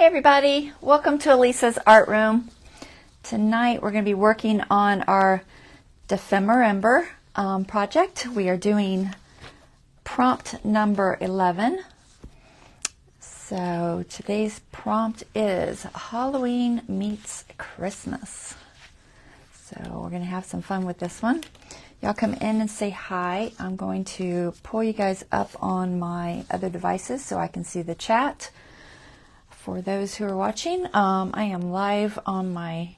Hey everybody, welcome to Luise's Art Room. Tonight we're going to be working on our Dephemerember project. We are doing prompt number 11. So today's prompt is Halloween meets Christmas. So we're going to have some fun with this one. Y'all come in and say hi. I'm going to pull you guys up on my other devices so I can see the chat. For those who are watching, I am live on my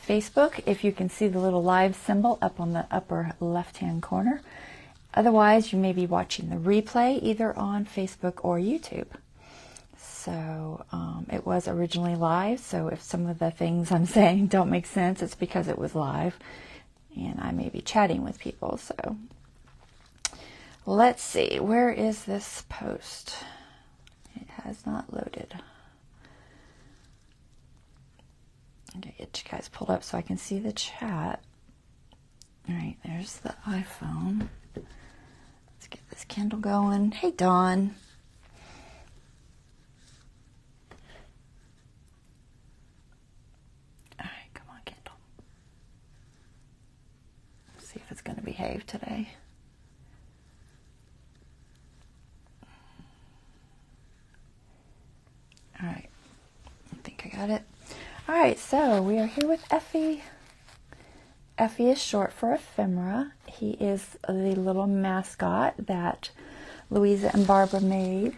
Facebook, if you can see the little live symbol up on the upper left-hand corner. Otherwise, you may be watching the replay either on Facebook or YouTube. So it was originally live, so if some of the things I'm saying don't make sense, it's because it was live, and I may be chatting with people. So let's see, where is this post? It has not loaded. I'm going to get you guys pulled up so I can see the chat. All right, there's the iPhone. Let's get this Kindle going. Hey, Dawn. All right, come on, Kindle. Let's see if it's going to behave today. All right, I think I got it. All right, so we are here with Effie. Effie is short for Ephemera. He is the little mascot that Luise and Barbara made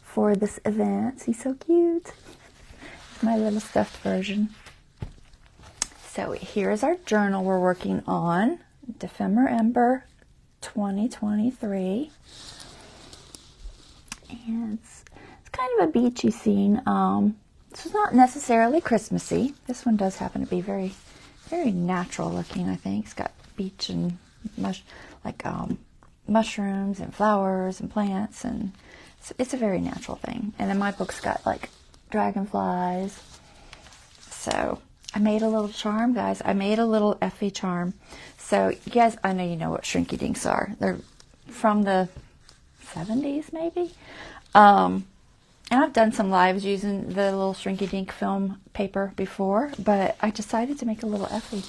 for this event. He's so cute. It's my little stuffed version. So here's our journal we're working on, Dephemerember 2023. And it's kind of a beachy scene. This is not necessarily Christmassy. This one does happen to be very, very natural looking, I think. It's got beach and mushrooms and flowers and plants, and it's a very natural thing. And then my book's got like dragonflies. So I made a little charm, guys. I made a little Effie charm. So you guys, I know you know what Shrinky Dinks are. They're from the 70s, maybe. And I've done some lives using the little Shrinky Dink film paper before, but I decided to make a little Effie.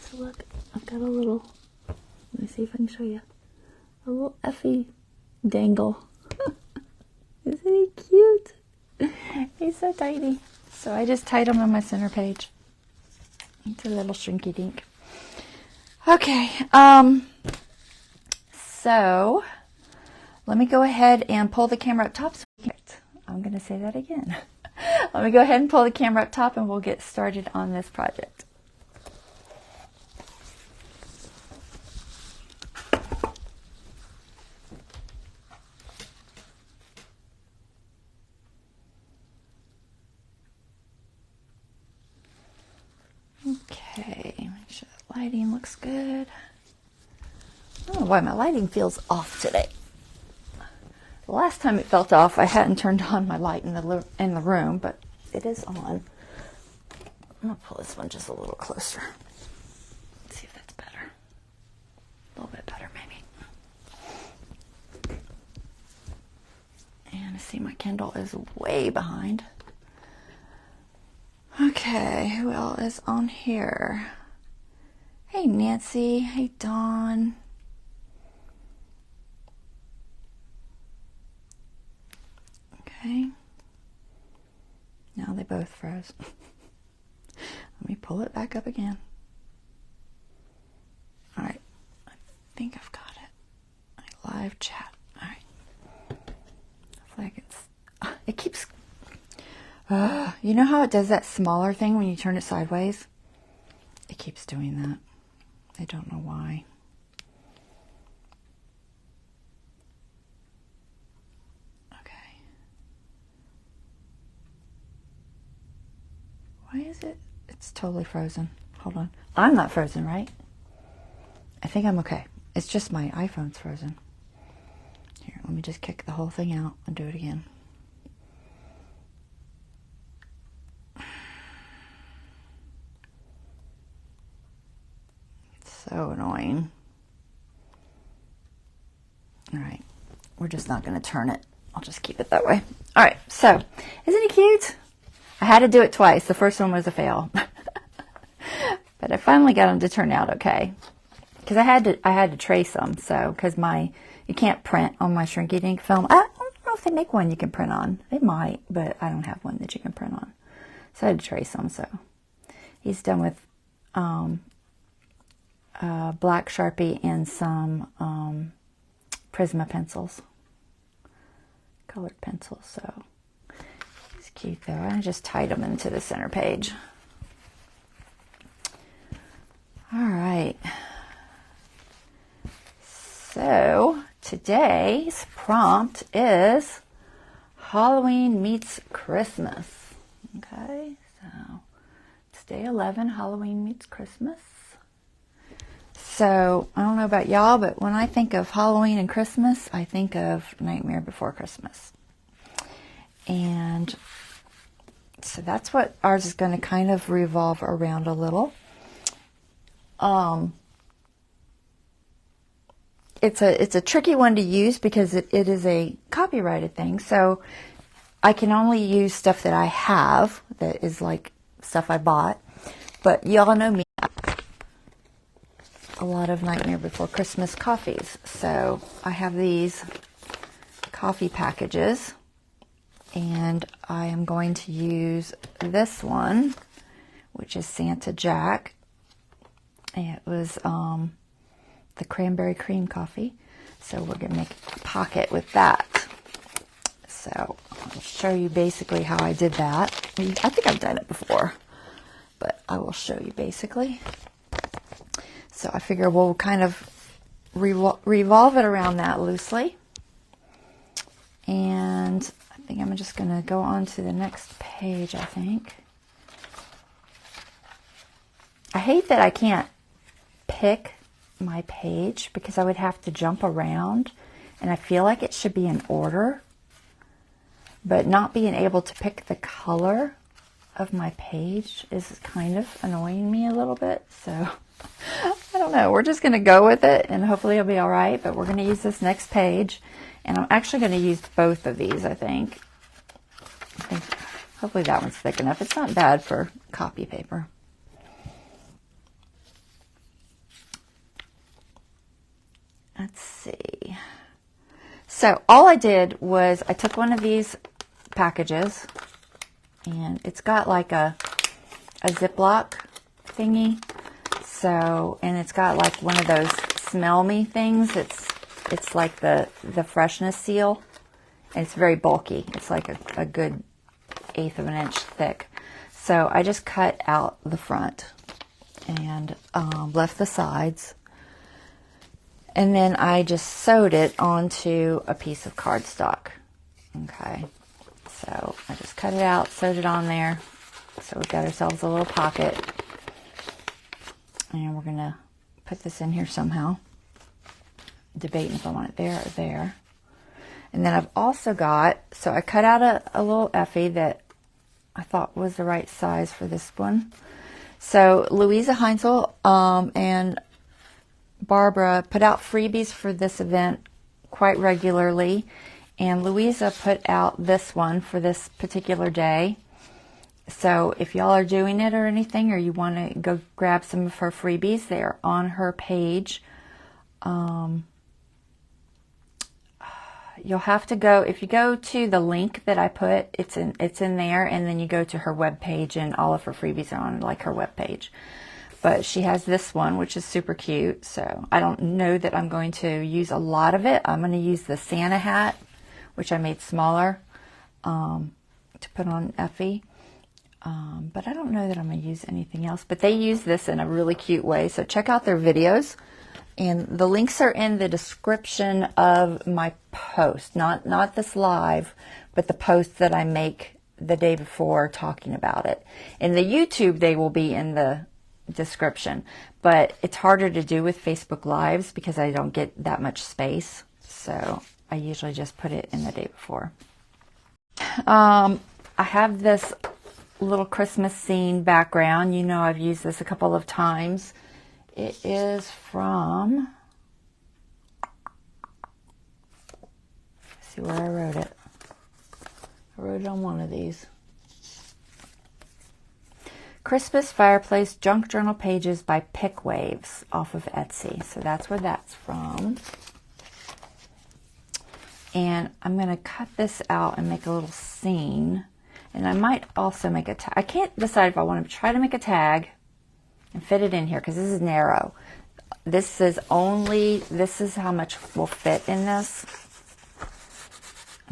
So look, I've got a little, let me see if I can show you, a little Effie dangle. Isn't he cute? He's so tiny. So I just tied him on my center page. It's a little Shrinky Dink. Okay, so let me go ahead and pull the camera up top. I'm going to say that again. Let me go ahead and pull the camera up top and we'll get started on this project. Okay, make sure the lighting looks good. I don't know why my lighting feels off today. The last time it felt off, I hadn't turned on my light in the room, but it is on. I'm going to pull this one just a little closer. Let's see if that's better. A little bit better, maybe. And I see my Kindle is way behind. Okay, who else is on here? Hey, Nancy. Hey, Dawn. Okay. Now they both froze. Let me pull it back up again. All right. I think I've got it. My live chat. All right. Hopefully I can... It keeps... you know how it does that smaller thing when you turn it sideways? It keeps doing that. I don't know why. Why is it? It's totally frozen. Hold on. I'm not frozen, right? I think I'm okay. It's just my iPhone's frozen. Here, let me just kick the whole thing out and do it again. It's so annoying. All right. We're just not going to turn it. I'll just keep it that way. All right. So, isn't he cute? I had to do it twice. The first one was a fail. But I finally got them to turn out okay. Because I had to trace them, so, because you can't print on my Shrinky Dink film. I don't know if they make one you can print on. They might, but I don't have one that you can print on. So I had to trace them, so. He's done with black Sharpie and some Prisma pencils. Colored pencils, so. He's cute though. I just tied them into the center page. All right. So today's prompt is Halloween meets Christmas. Okay, so it's day 11, Halloween meets Christmas. So I don't know about y'all, but when I think of Halloween and Christmas, I think of Nightmare Before Christmas. And so that's what ours is going to kind of revolve around a little. It's a tricky one to use because it is a copyrighted thing. So I can only use stuff that I have that is like stuff I bought. But y'all know me. A lot of Nightmare Before Christmas coffees. So I have these coffee packages. And I am going to use this one, which is Santa Jack. It was the cranberry cream coffee. So we're going to make a pocket with that. So I'll show you basically how I did that. I think I've done it before, but I will show you basically. So I figure we'll kind of revolve it around that loosely. And I think I'm just going to go on to the next page, I think. I hate that I can't pick my page because I would have to jump around, and I feel like it should be in order, but not being able to pick the color of my page is kind of annoying me a little bit. So I don't know, we're just going to go with it and hopefully it'll be all right. But we're going to use this next page, and I'm actually going to use both of these. I think hopefully that one's thick enough. It's not bad for copy paper. Let's see. So all I did was I took one of these packages, and it's got like a Ziploc thingy. So, and it's got like one of those smell me things. It's like the freshness seal, and it's very bulky. It's like a good 1/8 of an inch thick. So I just cut out the front and left the sides. And then I just sewed it onto a piece of cardstock. Okay, so I just cut it out, sewed it on there. So we've got ourselves a little pocket. And we're going to put this in here somehow. Debating if I want it there or there. And then I've also got, so I cut out a little Effie that I thought was the right size for this one. So Luise, Heinzl, and Barbara put out freebies for this event quite regularly, and Luise put out this one for this particular day. So if y'all are doing it or anything, or you want to go grab some of her freebies, they are on her page. You'll have to go, if you go to the link that I put, it's in there, and then you go to her web page, and all of her freebies are on like her web page. But she has this one, which is super cute. So I don't know that I'm going to use a lot of it. I'm going to use the Santa hat, which I made smaller, to put on Effie. But I don't know that I'm going to use anything else. But they use this in a really cute way. So check out their videos. And the links are in the description of my post. Not this live, but the post that I make the day before talking about it. In the YouTube, they will be in the description, but it's harder to do with Facebook Lives because I don't get that much space, so I usually just put it in the day before. I have this little Christmas scene background. You know, I've used this a couple of times. It is from, let's see where I wrote it. I wrote it on one of these. Christmas Fireplace Junk Journal Pages by Pick Waves off of Etsy. So that's where that's from. And I'm going to cut this out and make a little scene. And I might also make a tag. I can't decide if I want to try to make a tag and fit it in here because this is narrow. This is how much will fit in this.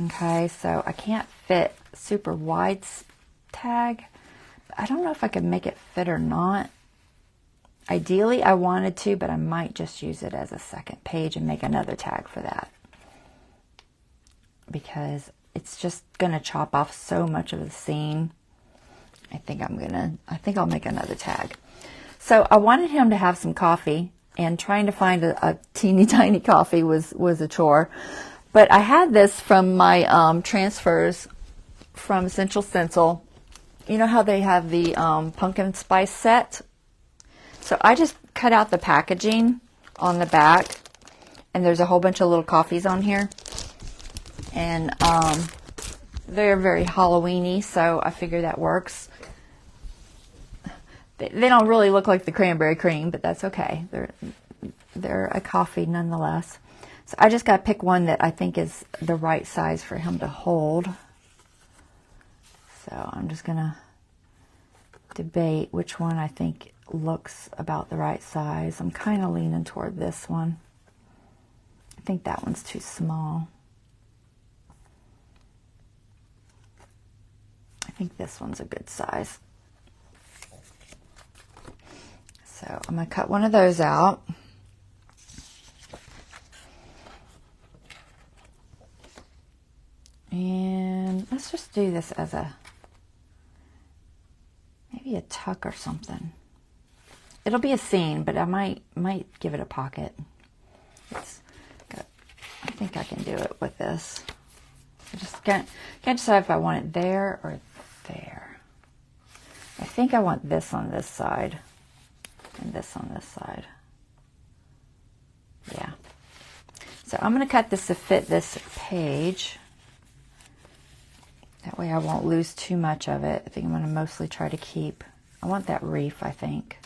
Okay, so I can't fit super wide tag. I don't know if I can make it fit or not. Ideally, I wanted to, but I might just use it as a second page and make another tag for that. Because it's just going to chop off so much of the scene. I think I'll make another tag. So I wanted him to have some coffee, and trying to find a teeny tiny coffee was a chore. But I had this from my transfers from Essential Stencil. You know how they have the pumpkin spice set? So I just cut out the packaging on the back, and there's a whole bunch of little coffees on here. And they're very Halloween-y, so I figure that works. They don't really look like the cranberry cream, but that's okay. They're a coffee nonetheless. So I just got to pick one that I think is the right size for him to hold. So I'm just going to debate which one I think looks about the right size. I'm kind of leaning toward this one. I think that one's too small. I think this one's a good size. So I'm going to cut one of those out. And let's just do this as maybe a tuck or something. It'll be a scene, but I might give it a pocket. I think I can do it with this. I just can't decide if I want it there or there. I think I want this on this side and this on this side. Yeah. So I'm going to cut this to fit this page. That way I won't lose too much of it. I think I'm going to mostly try to keep, I want that reef, I think.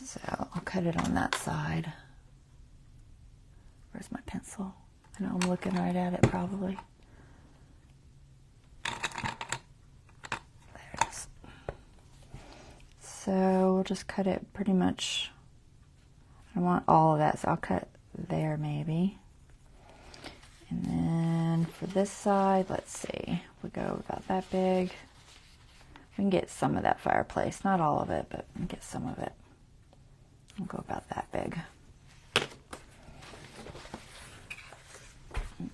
So I'll cut it on that side. Where's my pencil? I know I'm looking right at it probably. There it is. So we'll just cut it pretty much. I want all of that, so I'll cut there maybe. And then for this side, let's see, we go about that big. We can get some of that fireplace, not all of it, but we can get some of it. We'll go about that big.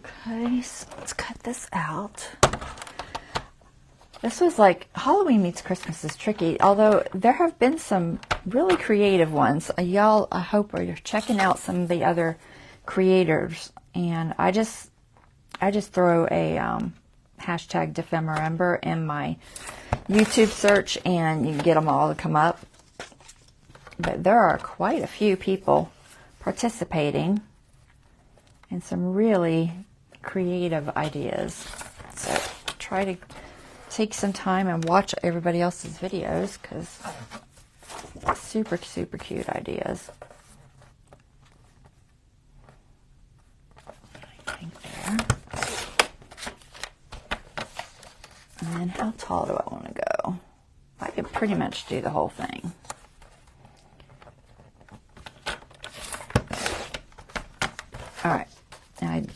Okay, so let's cut this out. This was like, Halloween meets Christmas is tricky, although there have been some really creative ones. Y'all, I hope you're checking out some of the other creators. And I just throw a hashtag Dephemerember in my YouTube search, and you can get them all to come up. But there are quite a few people participating in some really creative ideas. So try to take some time and watch everybody else's videos, because super, super cute ideas. There. And then how tall do I want to go? I could pretty much do the whole thing. All right. Now I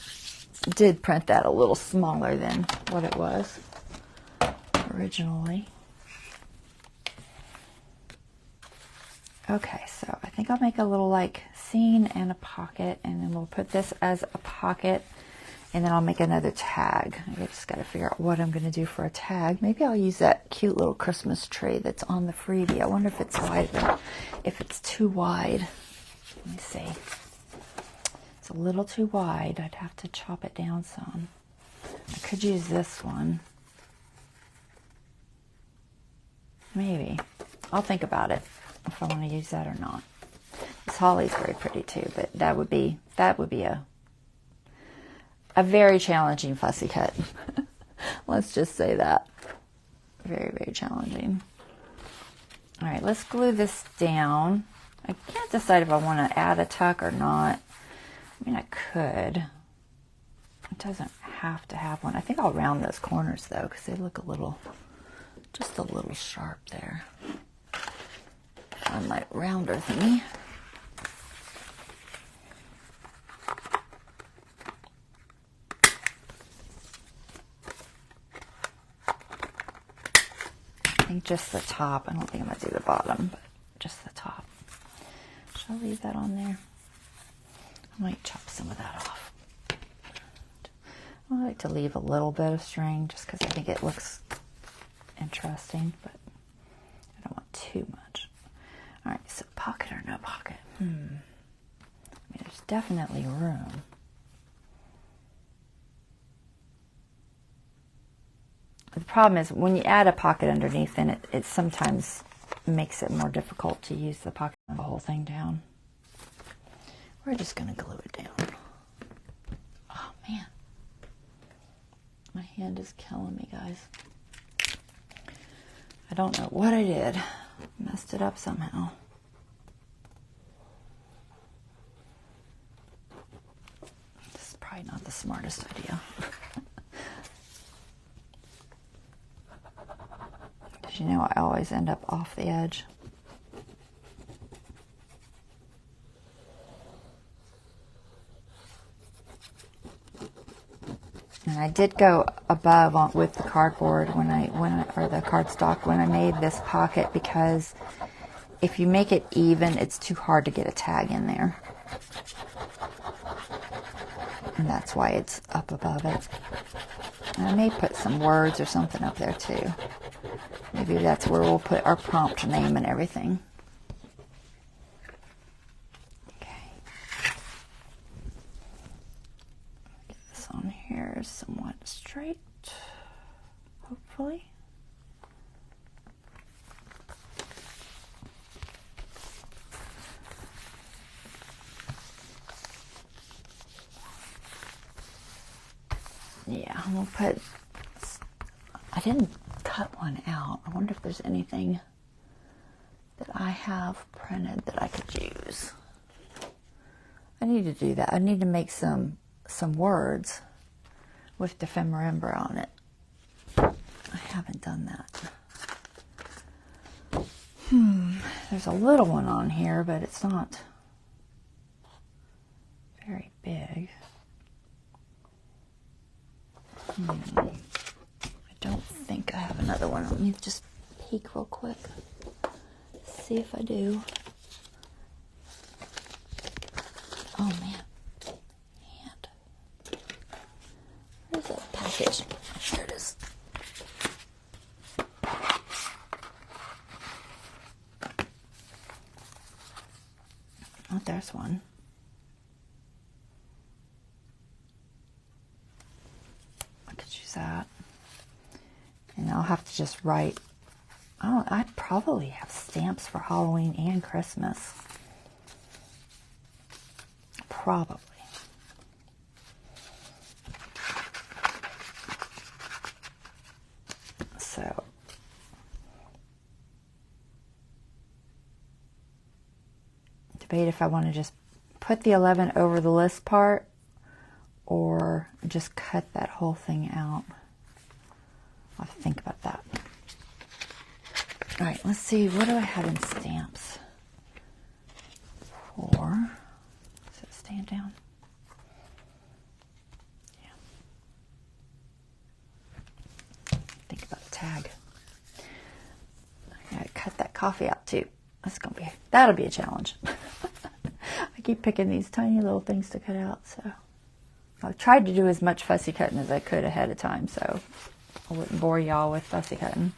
did print that a little smaller than what it was originally. Okay, so I think I'll make a little like scene and a pocket, and then we'll put this as a pocket, and then I'll make another tag. I just got to figure out what I'm going to do for a tag. Maybe I'll use that cute little Christmas tree that's on the freebie. I wonder if it's wide enough. If it's too wide, let me see. It's a little too wide. I'd have to chop it down some. I could use this one. Maybe. I'll think about it if I want to use that or not. This holly's very pretty too, but that would be a very challenging fussy cut. Let's just say that. Very, very challenging. All right, let's glue this down. I can't decide if I want to add a tuck or not. I mean, I could. It doesn't have to have one. I think I'll round those corners though, because they look a little, just a little sharp there on my rounder thingy. I think just the top. I don't think I'm going to do the bottom, but just the top. Should I leave that on there? I might chop some of that off. I like to leave a little bit of string just because I think it looks interesting, but I don't want too much. All right, so pocket or no pocket? I mean, there's definitely room. The problem is when you add a pocket underneath, then it sometimes makes it more difficult to use the pocket and the whole thing down. We're just going to glue it down. Oh, man. My hand is killing me, guys. I don't know what I did. Messed it up somehow. This is probably not the smartest idea. Because you know I always end up off the edge. And I did go above with the cardboard or the cardstock when I made this pocket, because if you make it even, it's too hard to get a tag in there. And that's why it's up above it. And I may put some words or something up there too. Maybe that's where we'll put our prompt name and everything. On here is somewhat straight, hopefully. Yeah, I'm gonna put, I didn't cut one out. I wonder if there's anything that I have printed that I could use. I need to do that. I need to make some words with Dephemerember on it. I haven't done that. There's a little one on here, but it's not very big. I don't think I have another one. Let me just peek real quick. See if I do. Oh man. Where's that package? There it is. Oh, there's one. I could use that. And I'll have to just write. Oh, I probably have stamps for Halloween and Christmas. Probably. So, debate if I want to just put the 11 over the list part or just cut that whole thing out. I'll have to think about that. All right, let's see. What do I have in stamps? 4. Is it staying down? Think about the tag. I gotta cut that coffee out too. That'll be a challenge. I keep picking these tiny little things to cut out, so I tried to do as much fussy cutting as I could ahead of time, so I wouldn't bore y'all with fussy cutting.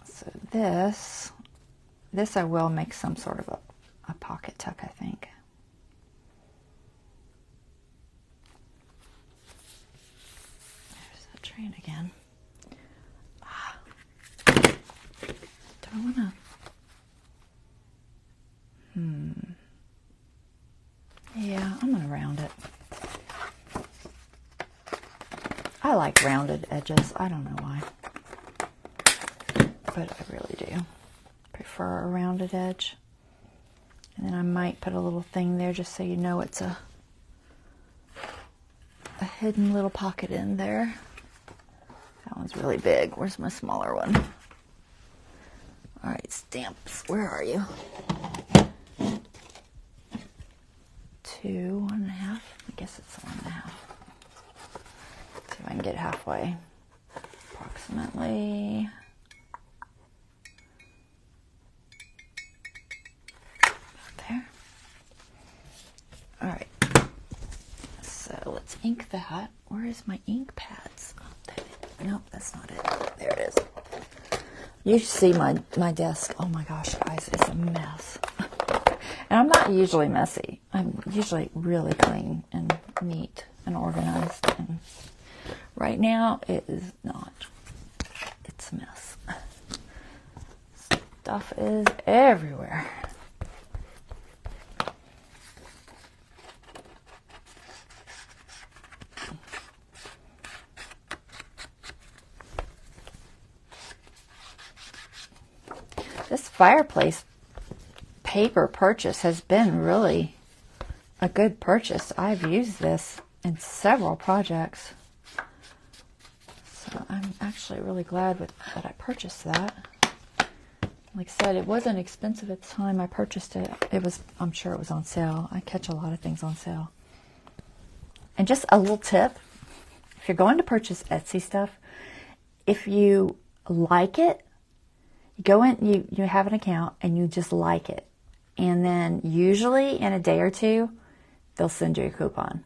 So this I will make some sort of a pocket tuck, I think. There's that train again. Do I want to? Yeah, I'm going to round it. I like rounded edges. I don't know why. but I really do prefer a rounded edge. And then I might put a little thing there just so you know it's a hidden little pocket in there. That one's really big. Where's my smaller one? All right, stamps. Where are you? 2, 1.5. I guess it's 1.5. See if I can get halfway. Approximately. There. All right. So let's ink that. Where is my ink pads? Oh, nope, that's not it. There it is. You should see my desk. Oh my gosh, guys, it's a mess. And I'm not usually messy. I'm usually really clean and neat and organized. And right now, it is not. It's a mess. Stuff is everywhere. This fireplace paper purchase has been really a good purchase. I've used this in several projects. So I'm actually really glad that I purchased that. Like I said, it wasn't expensive at the time I purchased it. I'm sure it was on sale. I catch a lot of things on sale. And just a little tip, if you're going to purchase Etsy stuff, if you like it, you go in, you have an account and you just like it. And then usually in a day or two, they'll send you a coupon.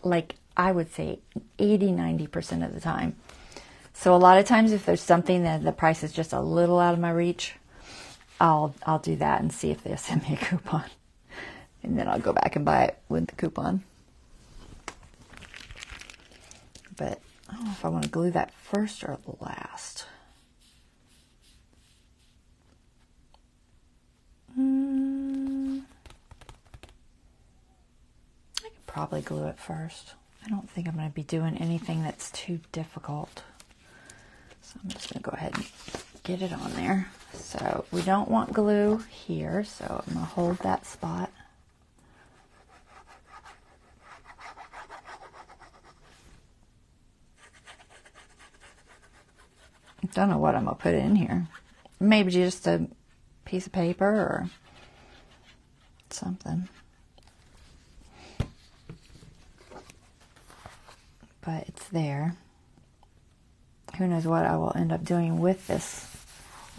Like I would say 80-90% of the time. So a lot of times if there's something that the price is just a little out of my reach, I'll do that and see if they'll send me a coupon. And then I'll go back and buy it with the coupon. But I don't know if I want to glue that first or last. I could probably glue it first. I don't think I'm going to be doing anything that's too difficult. So I'm just going to go ahead and get it on there. So we don't want glue here, so I'm going to hold that spot. I don't know what I'm going to put in here. Maybe just a piece of paper or something. But it's there. Who knows what I will end up doing with this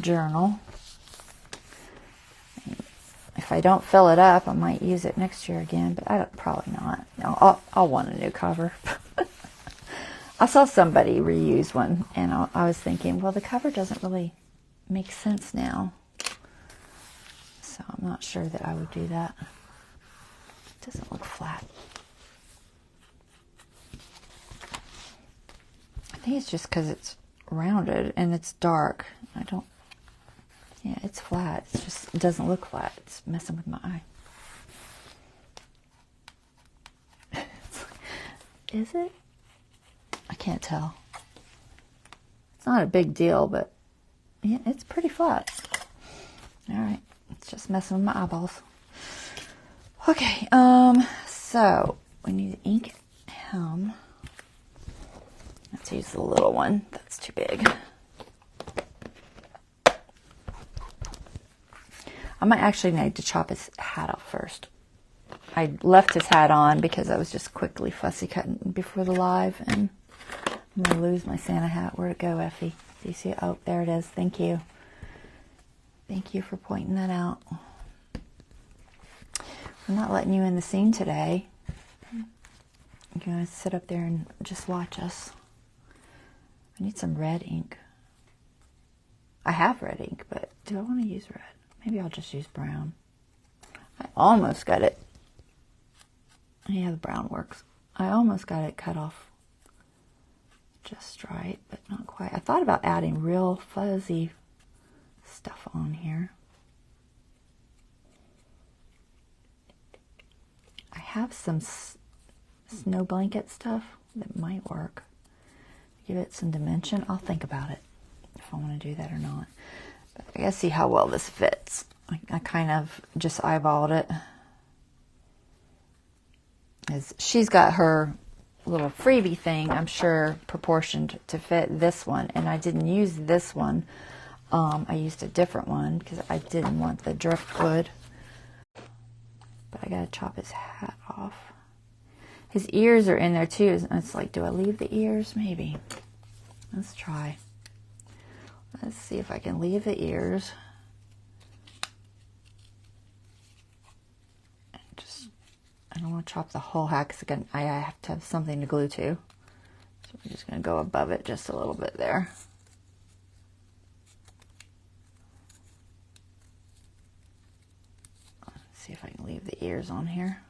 journal. If I don't fill it up, I might use it next year again, but probably not. No, I'll want a new cover. I saw somebody reuse one, and I was thinking, well, the cover doesn't really make sense now. So I'm not sure that I would do that. It doesn't look flat. I think it's just because it's rounded and it's dark. Yeah, it's flat. It doesn't look flat. It's messing with my eye. Is it? I can't tell. It's not a big deal, but yeah, it's pretty flat. All right, it's just messing with my eyeballs. Okay, so we need to ink hem. Let's use the little one. That's too big. I might actually need to chop his hat off first. I left his hat on because I was just quickly fussy cutting before the live, and I'm going to lose my Santa hat. Where'd it go, Effie? Do you see it? Oh, there it is. Thank you. Thank you for pointing that out. I'm not letting you in the scene today. You're going to sit up there and just watch us. I need some red ink. I have red ink, but do I want to use red? Maybe I'll just use brown. I almost got it. Yeah, the brown works. I almost got it cut off just right, but not quite. I thought about adding real fuzzy stuff on here. I have some snow blanket stuff that might work. Give it some dimension. I'll think about it if if I want to do that or not. But I gotta see how well this fits. I kind of just eyeballed it. As she's got her little freebie thing, I'm sure, proportioned to fit this one. And I didn't use this one. I used a different one because I didn't want the driftwood. But I gotta chop his hat off. His ears are in there too. It's like, do I leave the ears? Maybe. Let's try. Let's see if I can leave the ears. And just, I don't want to chop the whole hat because again, I have to have something to glue to. So we're just going to go above it just a little bit there. Let's see if I can leave the ears on here.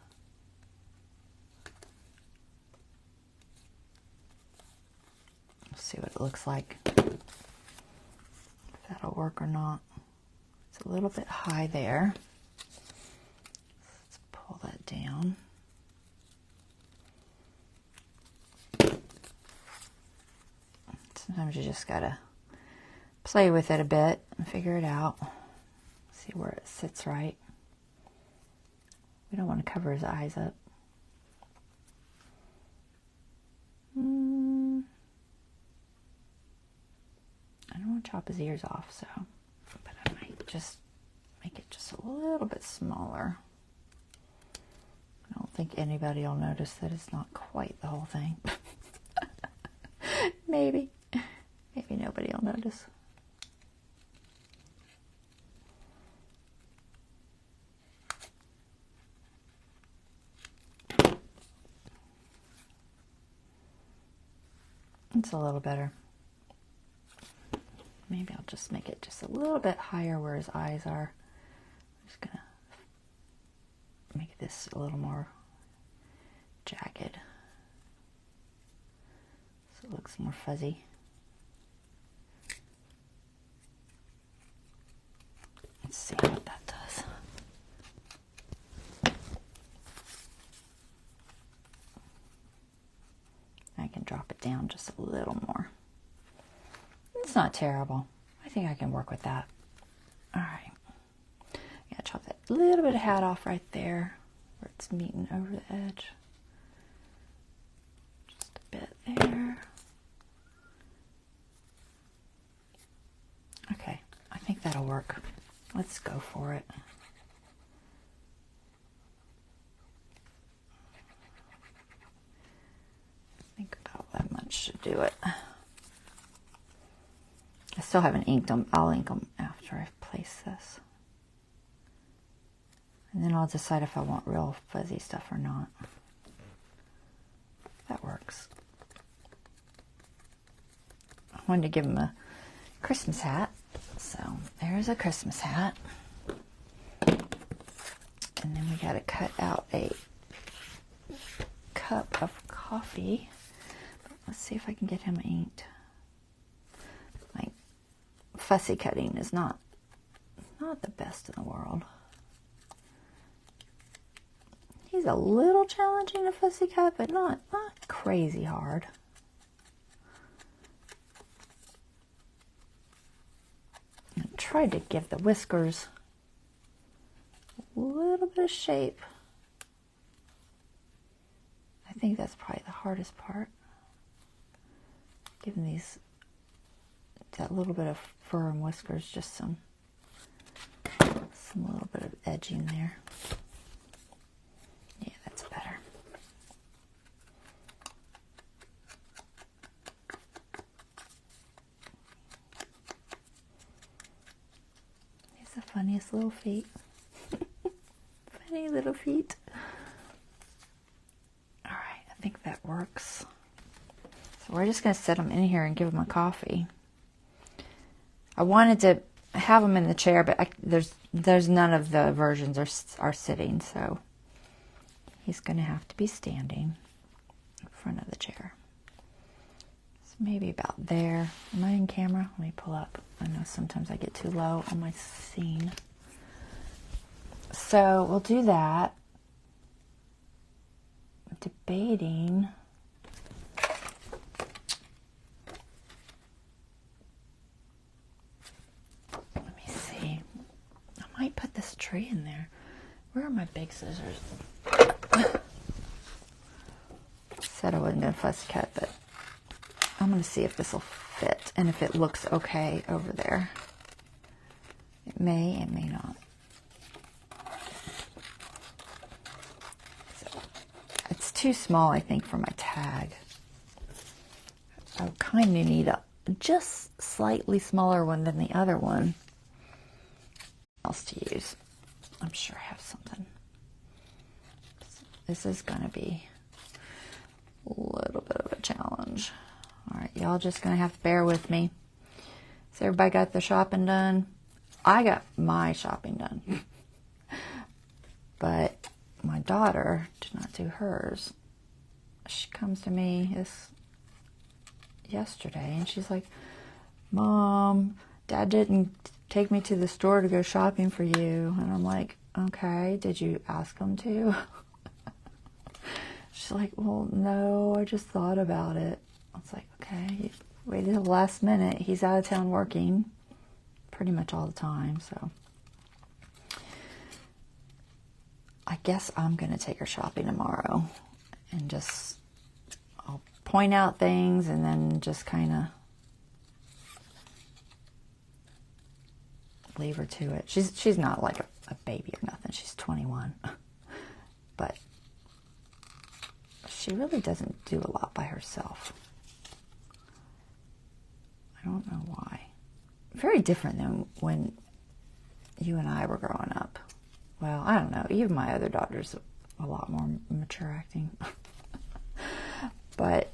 Let's see what it looks like. If that'll work or not. It's a little bit high there. Let's pull that down. Sometimes you just gotta play with it a bit and figure it out. See where it sits right. We don't want to cover his eyes up. I don't want to chop his ears off, so, but I might just make it just a little bit smaller. I don't think anybody will notice that it's not quite the whole thing. Maybe nobody will notice. It's a little better. Maybe I'll just make it just a little bit higher where his eyes are. I'm just gonna make this a little more jagged so it looks more fuzzy. Let's see what that does. I can drop it down just a little more. It's not terrible. I think I can work with that. All right. Yeah, chop that little bit of hat off right there where it's meeting over the edge. Just a bit there. Okay, I think that'll work. Let's go for it. I think about that much should do it. I still haven't inked them. I'll ink them after I place this. And then I'll decide if I want real fuzzy stuff or not. That works. I wanted to give him a Christmas hat. So there's a Christmas hat. And then we got to cut out a cup of coffee. Let's see if I can get him inked. My fussy cutting is not the best in the world. He's a little challenging to fussy cut, but not crazy hard. I tried to give the whiskers a little bit of shape. I think that's probably the hardest part. Giving these, that little bit of fur and whiskers, just some little bit of edging there. Yeah, that's better. He's the funniest little feet. Funny little feet. All right, I think that works. So we're just going to set them in here and give them a coffee. I wanted to have them in the chair, but there's none of the versions are sitting, so he's going to have to be standing in front of the chair. So maybe about there. Am I in camera? Let me pull up. I know sometimes I get too low on my scene. So we'll do that. I'm debating. Where are my big scissors? Said I wasn't going to fussy cut, but I'm going to see if this will fit and if it looks okay over there. It may not. So, it's too small, I think, for my tag. I kind of need a just slightly smaller one than the other one. Else to use. I'm sure I have something. This is going to be a little bit of a challenge. All right, y'all just going to have to bear with me. So everybody got their shopping done? I got my shopping done. But my daughter did not do hers. She comes to me yesterday and she's like, Mom, Dad didn't take me to the store to go shopping for you. And I'm like, okay, did you ask him to? She's like, well, no, I just thought about it. I was like, okay, you waited till the last minute. He's out of town working pretty much all the time, so I guess I'm going to take her shopping tomorrow and just, I'll point out things and then just kind of leave her to it. She's not like a baby or nothing. She's 21. But she really doesn't do a lot by herself. I don't know why. Very different than when you and I were growing up. Well, I don't know. Even my other daughter's a lot more mature acting. But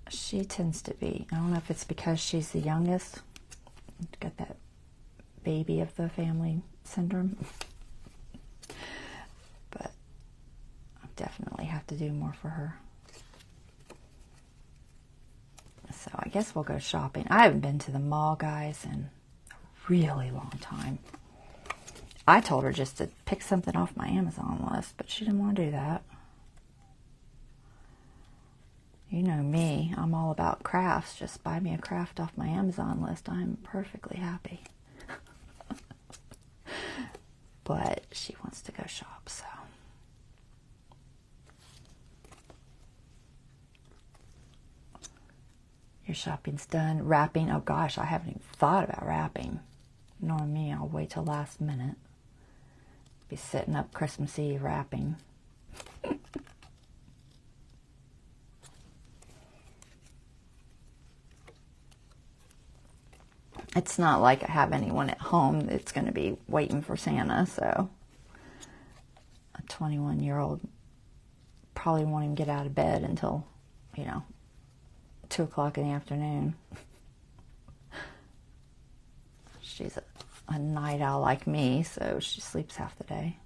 she tends to be. I don't know if it's because she's the youngest. Got that baby of the family syndrome. But I definitely have to do more for her. So I guess we'll go shopping. I haven't been to the mall, guys, in a really long time. I told her just to pick something off my Amazon list, but she didn't want to do that. You know me, I'm all about crafts. Just buy me a craft off my Amazon list. I'm perfectly happy. But she wants to go shop, so. Your shopping's done. Wrapping, oh gosh, I haven't even thought about wrapping. Knowing me, I'll wait till last minute. Be sitting up Christmas Eve wrapping. It's not like I have anyone at home that's going to be waiting for Santa, so a 21-year-old probably won't even get out of bed until, 2 o'clock in the afternoon. She's a night owl like me, so she sleeps half the day.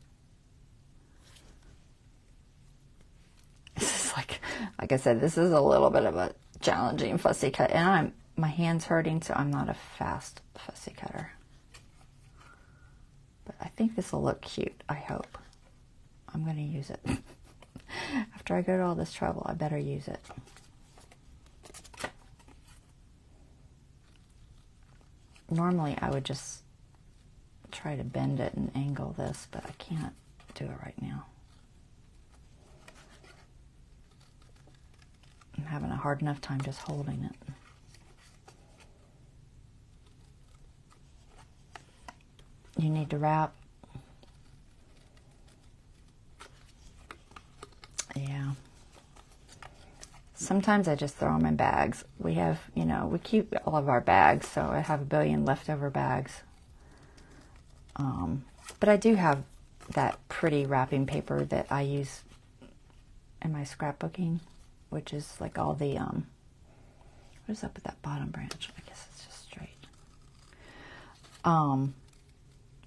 This is like I said, this is a little bit of a challenging fussy cut, and my hand's hurting, so I'm not a fast fussy cutter. But I think this will look cute, I hope. I'm going to use it. After I go to all this trouble, I better use it. Normally, I would just try to bend it and angle this, but I can't do it right now. I'm having a hard enough time just holding it. You need to wrap. Yeah. Sometimes I just throw them in bags. We have, we keep all of our bags, so I have a billion leftover bags. But I do have that pretty wrapping paper that I use in my scrapbooking, which is like all the, what is up with that bottom branch? I guess it's just straight.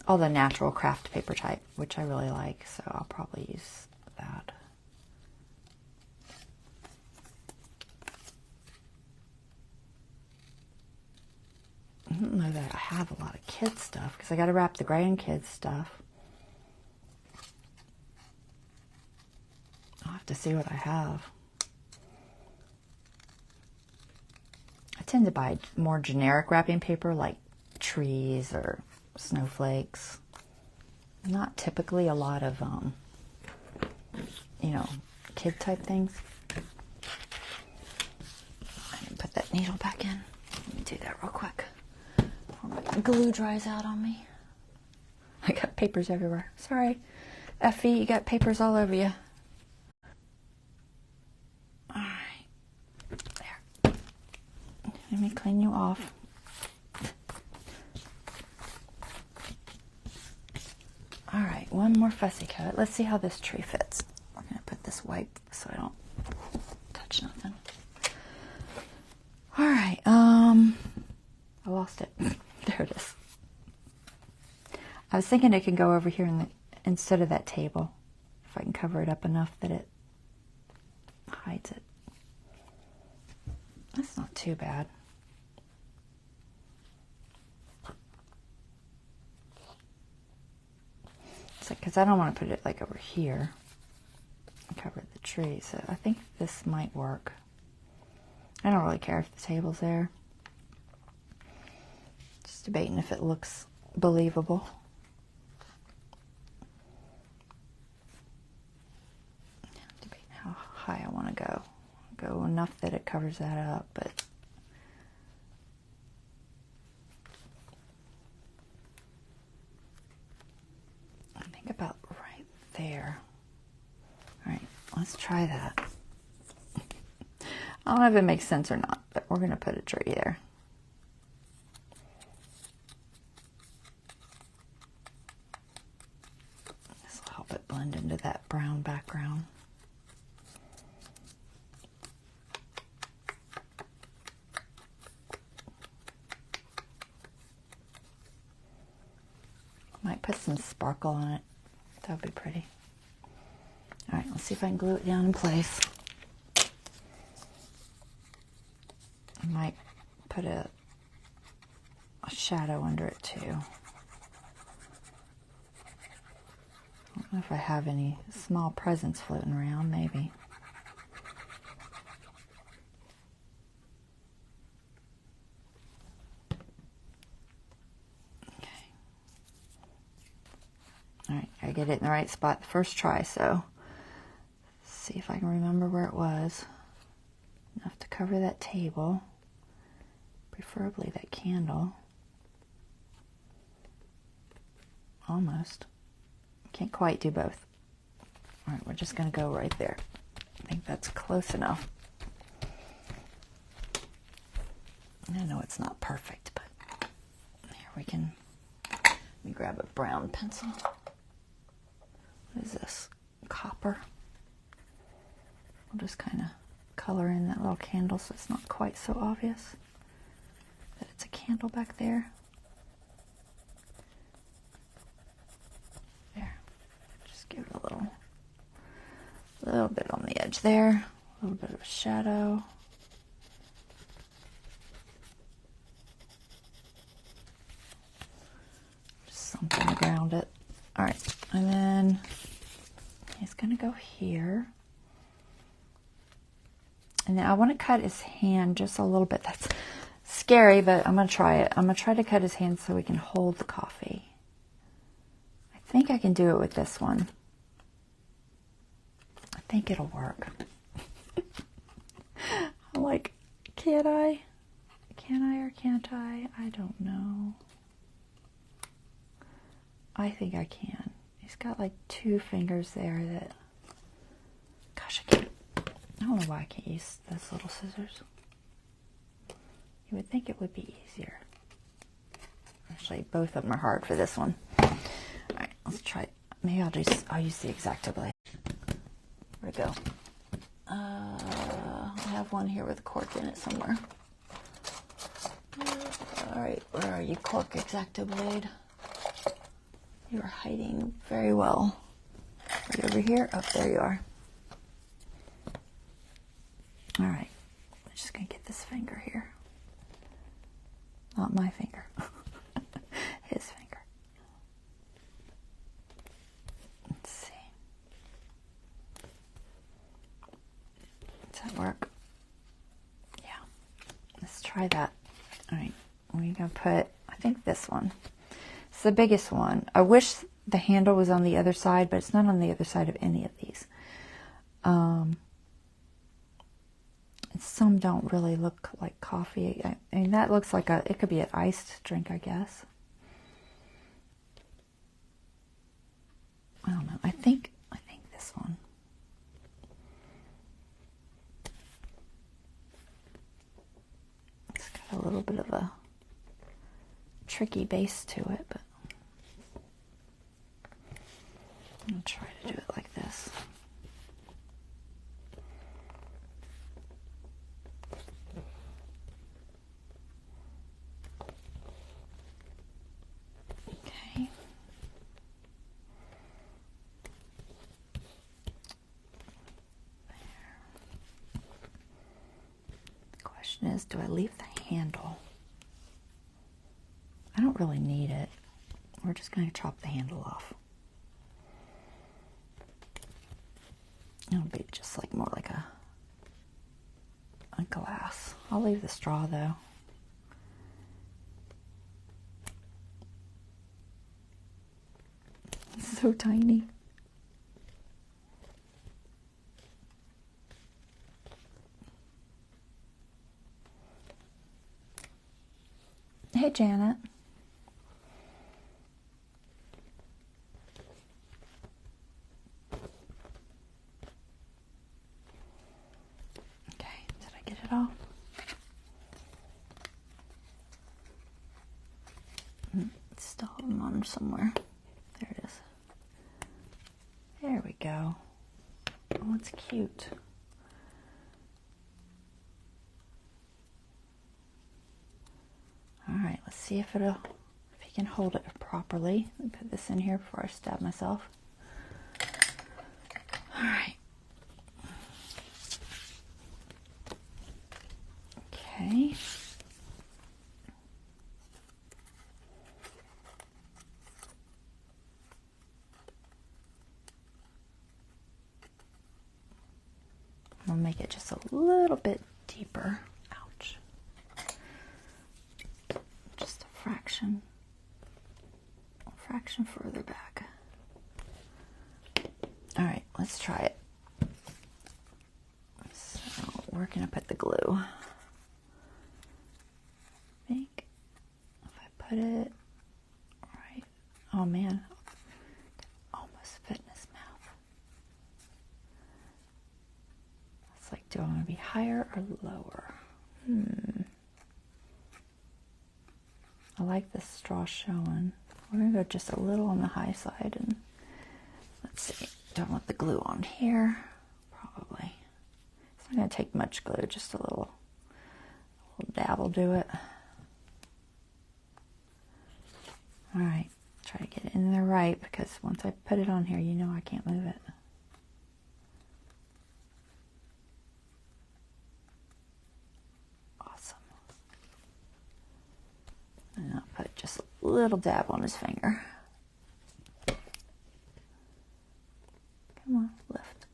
All the natural craft paper type, which I really like, so I'll probably use that. I don't know that I have a lot of kids stuff, because I got to wrap the grandkids stuff. I'll have to see what I have. I tend to buy more generic wrapping paper, like trees or snowflakes, not typically a lot of, you know, kid type things. I didn't put that needle back in. Let me do that real quick before my glue dries out on me. I got papers everywhere. Sorry, Effie, you got papers all over you. All right, there. Let me clean you off. All right, one more fussy cut. Let's see how this tree fits. I'm gonna put this white so I don't touch nothing. All right, I lost it. There it is. I was thinking it could go over here instead of that table, if I can cover it up enough that it hides it. That's not too bad. It's like, because I don't want to put it like over here and cover the tree, so I think this might work. I don't really care if the table's there. Just debating if it looks believable. Debating how high I want to go. Go enough that it covers that up, but I think about right there. All right, let's try that. I don't know if it makes sense or not, but we're going to put a tree there. This will help it blend into that brown background. Might put some sparkle on it. That would be pretty. All right, let's see if I can glue it down in place. I might put a shadow under it too. I don't know if I have any small presents floating around, maybe. Okay. All right, I get it in the right spot the first try, so let's see if I can remember where it was. Enough to cover that table. Preferably that candle. Almost. Can't quite do both. All right, we're just going to go right there. I think that's close enough. I know it's not perfect, but here we can. Let me grab a brown pencil. What is this? Copper. We'll just kind of color in that little candle so it's not quite so obvious that it's a candle back there. There. Just give it a little bit on the edge there. A little bit of a shadow. Just something to ground it. All right, and then he's gonna go here. And now I want to cut his hand just a little bit. That's scary, but I'm going to try it. I'm going to try to cut his hand so we can hold the coffee. I think I can do it with this one. I think it'll work. I'm like, can I? Can I or can't I? I don't know. I think I can. He's got like 2 fingers there that, gosh, I can't. I don't know why I can't use those little scissors. You would think it would be easier. Actually, both of them are hard for this one. All right, let's try. Maybe I'll use the X-Acto blade. Where'd it go? I have one here with a cork in it somewhere. All right, where are you, cork X-Acto blade? You are hiding very well. Right over here. Oh, there you are. All right, I'm just gonna get this finger here. Not my finger, his finger. Let's see. Does that work? Yeah, let's try that. All right, we're gonna put, I think this one. It's the biggest one. I wish the handle was on the other side, but it's not on the other side of any of these. And some don't really look like coffee. I mean, that looks like it could be an iced drink, I guess. I don't know. I think this one. It's got a little bit of a tricky base to it, but I'll try to do it like this. Okay. The question is, do I leave the handle? I don't really need it. We're just going to chop the handle off. It'll be just like more like a glass. I'll leave the straw though. It's so tiny. Hey, Janet. Okay, did I get it all? Still have them on somewhere. There it is. There we go. Oh, it's cute. All right, let's see if you can hold it properly. Let me put this in here before I stab myself. All right. Okay. I'll make it just a little bit deeper. Ouch. Just a fraction further back. All right, let's try it. So where can I put the glue? I think if I put it right, oh man, almost fit in his mouth. It's like, do I want to be higher or lower? I like this straw showing. We're going to go just a little on the high side, and let's see. Do I want the glue on here? Probably. It's not going to take much glue, just a little dab will do it. All right, try to get it in there right, because once I put it on here, you know I can't move it. Awesome. And I'll put just a little dab on his finger. Come on, lift.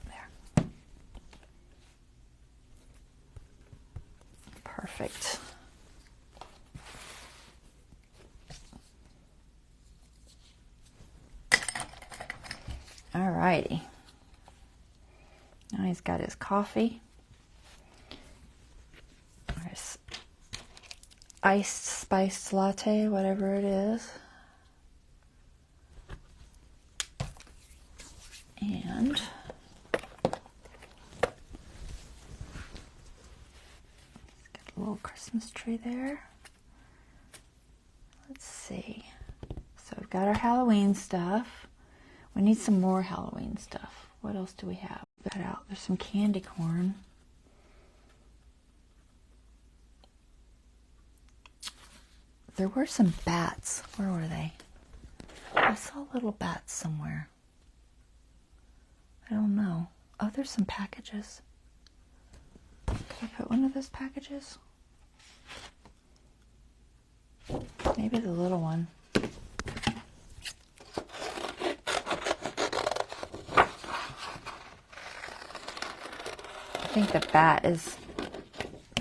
There. Perfect. All righty. Now he's got his coffee. His iced spiced latte, whatever it is. And he's got a little Christmas tree there. Let's see. So we've got our Halloween stuff. We need some more Halloween stuff. What else do we have? Got out. There's some candy corn. There were some bats. Where were they? I saw little bats somewhere. I don't know. Oh, there's some packages. Can I put one of those packages? Maybe the little one. I think the bat is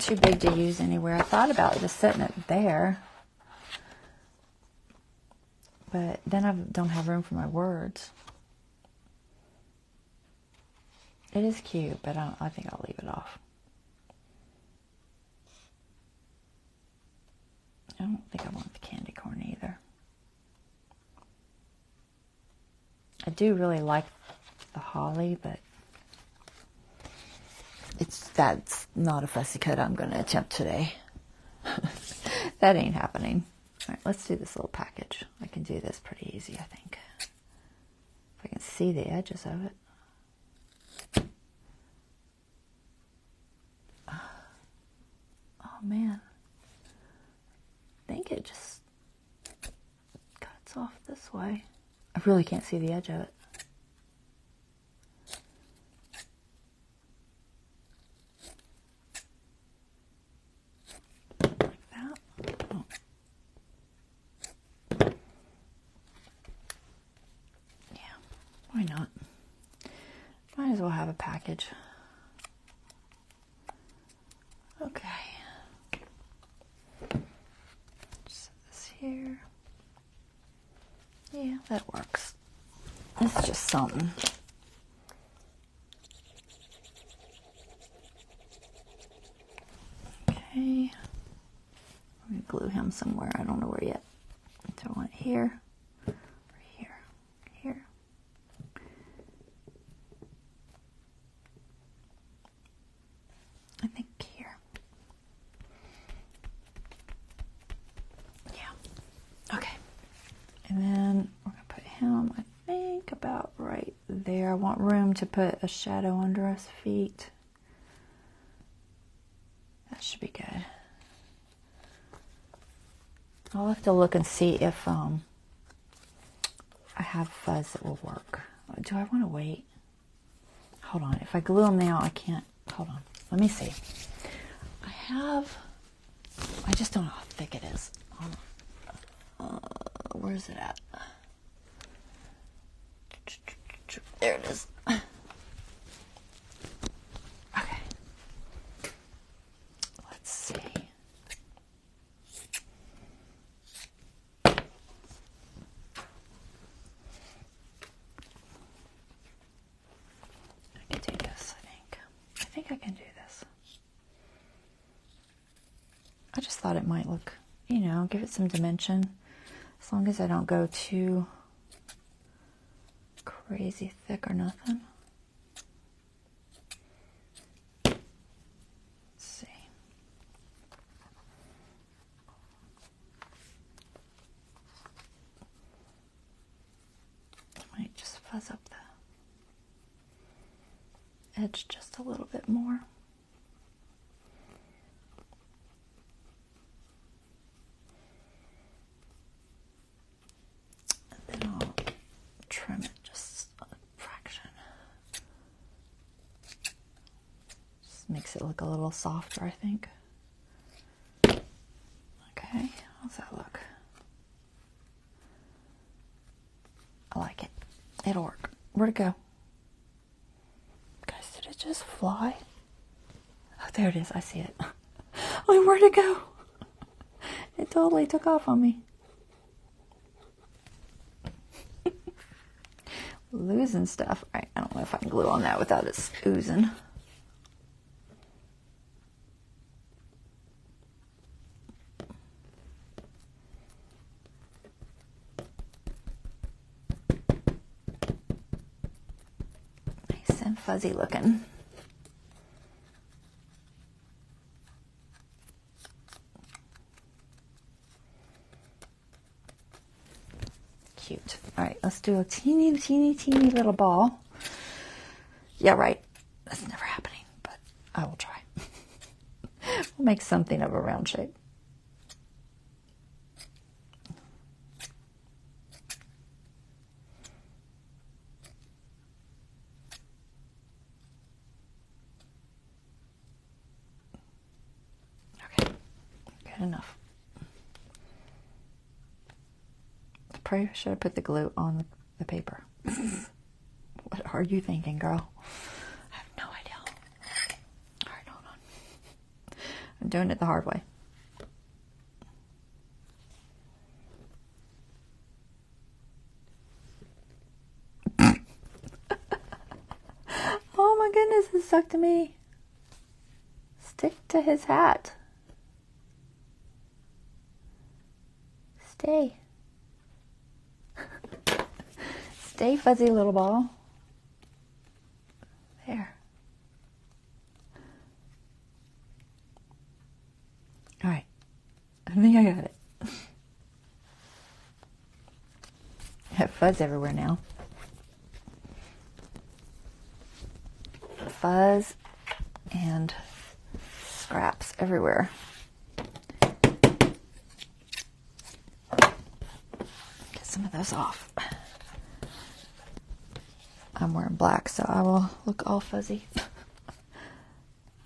too big to use anywhere. I thought about just setting it there. But then I don't have room for my words. It is cute, but I think I'll leave it off. I don't think I want the candy corn either. I do really like the holly, but that's not a fussy cut I'm going to attempt today. That ain't happening. All right, let's do this little package. I can do this pretty easy, I think. If I can see the edges of it. Oh man. I think it just cuts off this way. I really can't see the edge of it. Like that. Oh. Yeah, why not? Might as well have a package. Okay. Just set this here. Yeah, that works. It's just something. Okay. I'm going to glue him somewhere. I don't know where yet. So I want it here, or here, here. I think here. Yeah. Okay. And then we're going to put him, I think, about right there. I want room to put a shadow under his feet. That should be good. I'll have to look and see if I have fuzz that will work. Do I want to wait? Hold on. If I glue them now, I can't. Hold on. Let me see. I just don't know how thick it is. Where is it at? There it is. Okay. Let's see. I can do this, I think. I think I can do this. I just thought it might look, you know, give it some dimension. As long as I don't go too crazy thick or nothing. Let's see. I might just fuzz up the edge just a little bit more. And then I'll trim it just a fraction. Just makes it look a little softer, I think. Okay, how's that look? I like it. It'll work. Where'd it go? Guys, did it just fly? Oh, there it is. I see it. Oh, where'd it go? It totally took off on me. Losing stuff. All right, I don't know if I can glue on that without it oozing. Nice and fuzzy looking. Cute. All right, let's do a teeny little ball. Yeah, right. That's never happening, but I will try. We'll make something of a round shape. Okay, good enough. Probably should have put the glue on the paper. What are you thinking, girl? I have no idea. All right, hold on. I'm doing it the hard way. doesn't suck to me. Stick to his hat. Stay. Stay, fuzzy little ball. There. All right. I think I got it. I have fuzz everywhere now. Fuzz and scraps everywhere. Get some of those off. I'm wearing black, so I will look all fuzzy.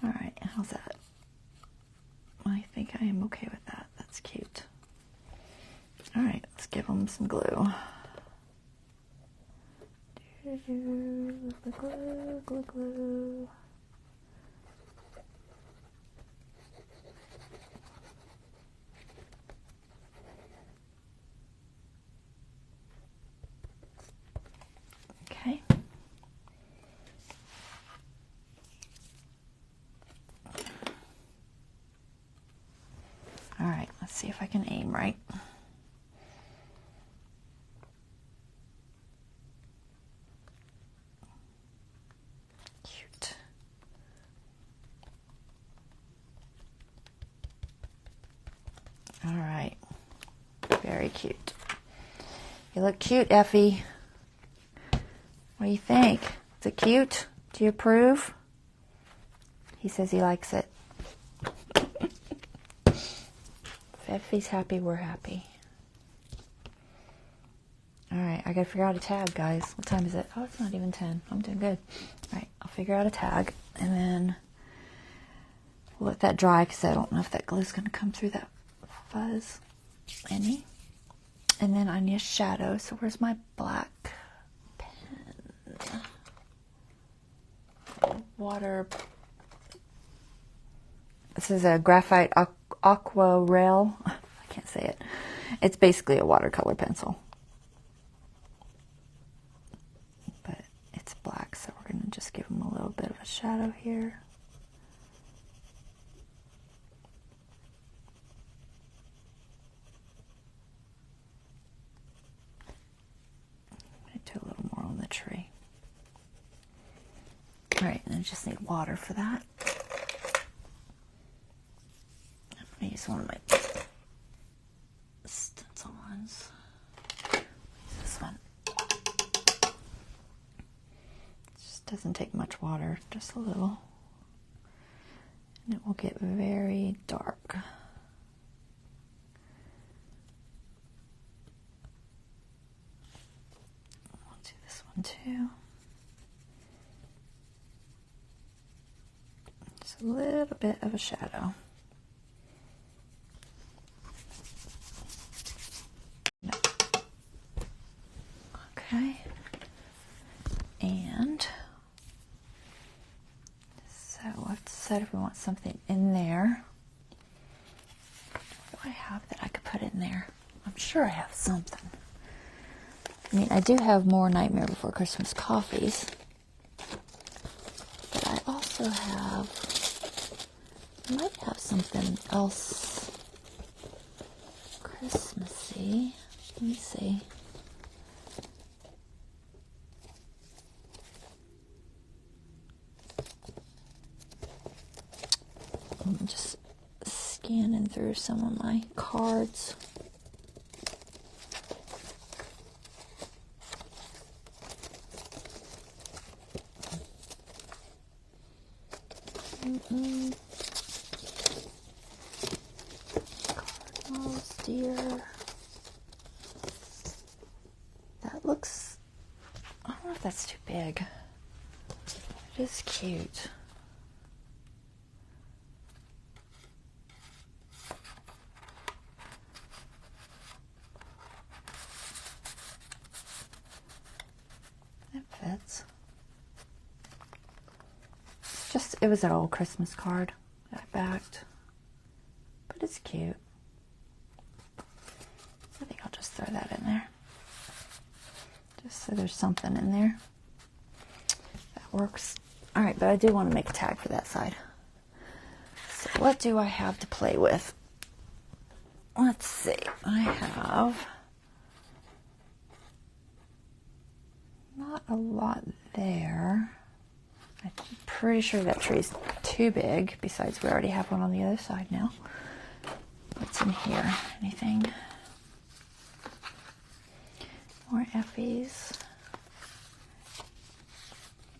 All right, how's that? I think I am okay with that. That's cute. All right, let's give them some glue. Glue, glue, glue, glue. Okay. All right, let's see if I can aim right. Cute. All right, very cute. You look cute, Effie. What do you think? Is it cute? Do you approve? He says he likes it. If Effie's happy, we're happy. All right, I gotta figure out a tag, guys. What time is it? Oh, it's not even 10. I'm doing good. All right, I'll figure out a tag, and then we'll let that dry, because I don't know if that glue's gonna come through that fuzz any. And then I need a shadow, so where's my black pen? Water. This is a graphite aquarelle. I can't say it. It's basically a watercolor pencil. But it's black, so we're going to just give them a little bit of a shadow here. I'm going to do a little more on the tree. All right, and I just need water for that. I'm going to use one of my stencil ones. This one. It just doesn't take much water, just a little. And it will get very dark. I'll do this one too. Just a little bit of a shadow. Okay, and so I've decided if we want something in there. What do I have that I could put in there? I'm sure I have something. I mean, I do have more Nightmare Before Christmas coffees, but I also have, I might have something else Christmassy. Let me see. I'm just scanning through some of my cards. Cardinals, deer. That looks, I don't know if that's too big. It is cute. It fits. Just, it was an old Christmas card that I backed, but it's cute. I think I'll just throw that in there, just so there's something in there. That works. All right, but I do want to make a tag for that side. So what do I have to play with? Let's see. I have not a lot there. I'm pretty sure that tree's too big. Besides, we already have one on the other side now. What's in here? Anything? More effies.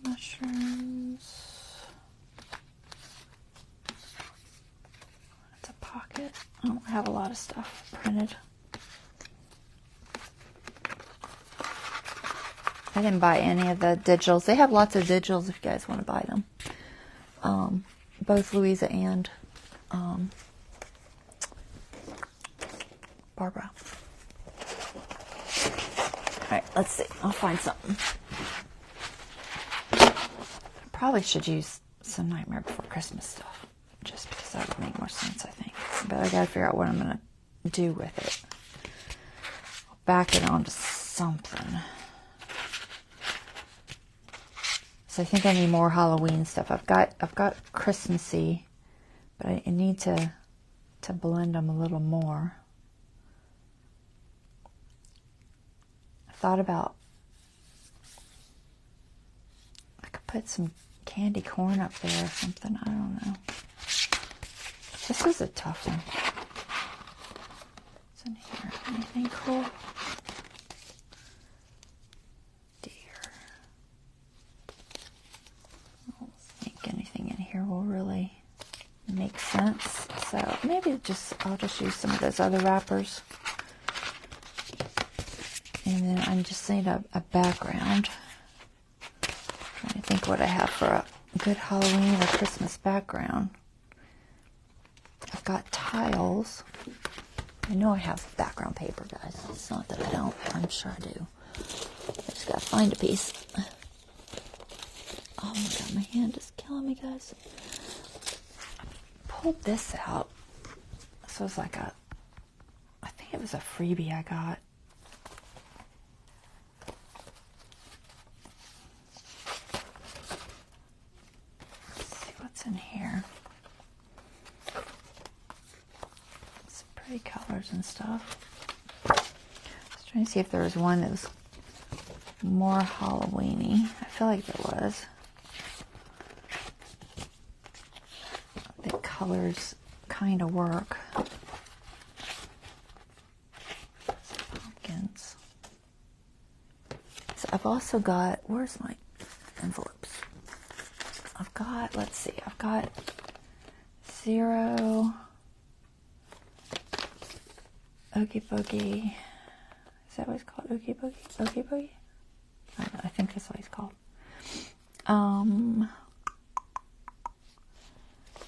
Mushrooms. That's a pocket. I don't have a lot of stuff printed. I didn't buy any of the digitals. They have lots of digitals if you guys want to buy them. Both Luise and Barbara. Alright, let's see. I'll find something. I probably should use some Nightmare Before Christmas stuff. Just because that would make more sense, I think. But I gotta figure out what I'm going to do with it. I'll back it onto something. So I think I need more Halloween stuff. I've got Christmassy, but I need to blend them a little more. I thought about I could put some candy corn up there or something. I don't know. This is a tough one. What's in here? Anything cool? Will really make sense. So maybe I'll just use some of those other wrappers. And then I just need a background. Trying to think what I have for a good Halloween or Christmas background. I've got tiles. I know I have background paper, guys. It's not that I don't. I'm sure I do. I just gotta find a piece. Oh my god, my hand is killing me, guys. I pulled this out. So it's like I think it was a freebie I got. Let's see what's in here. Some pretty colors and stuff. I was trying to see if there was one that was more Halloween-y. I feel like there was. Colors kind of work. Pumpkins. So I've also got, where's my envelopes? I've got, let's see, I've got 0 Oogie Boogie. Is that what it's called? Oogie Boogie? Oogie Boogie? I think that's what it's called.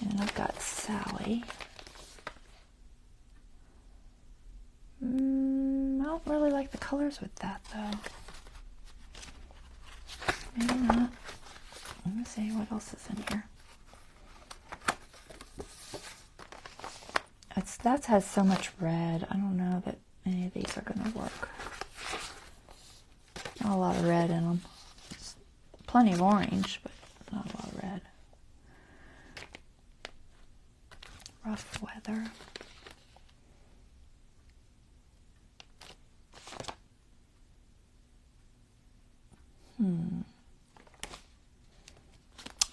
And I've got Sally. I don't really like the colors with that, though. Maybe not. Let me see what else is in here. That has so much red. I don't know that any of these are going to work. Not a lot of red in them. It's plenty of orange, but not a lot of red. Rough weather.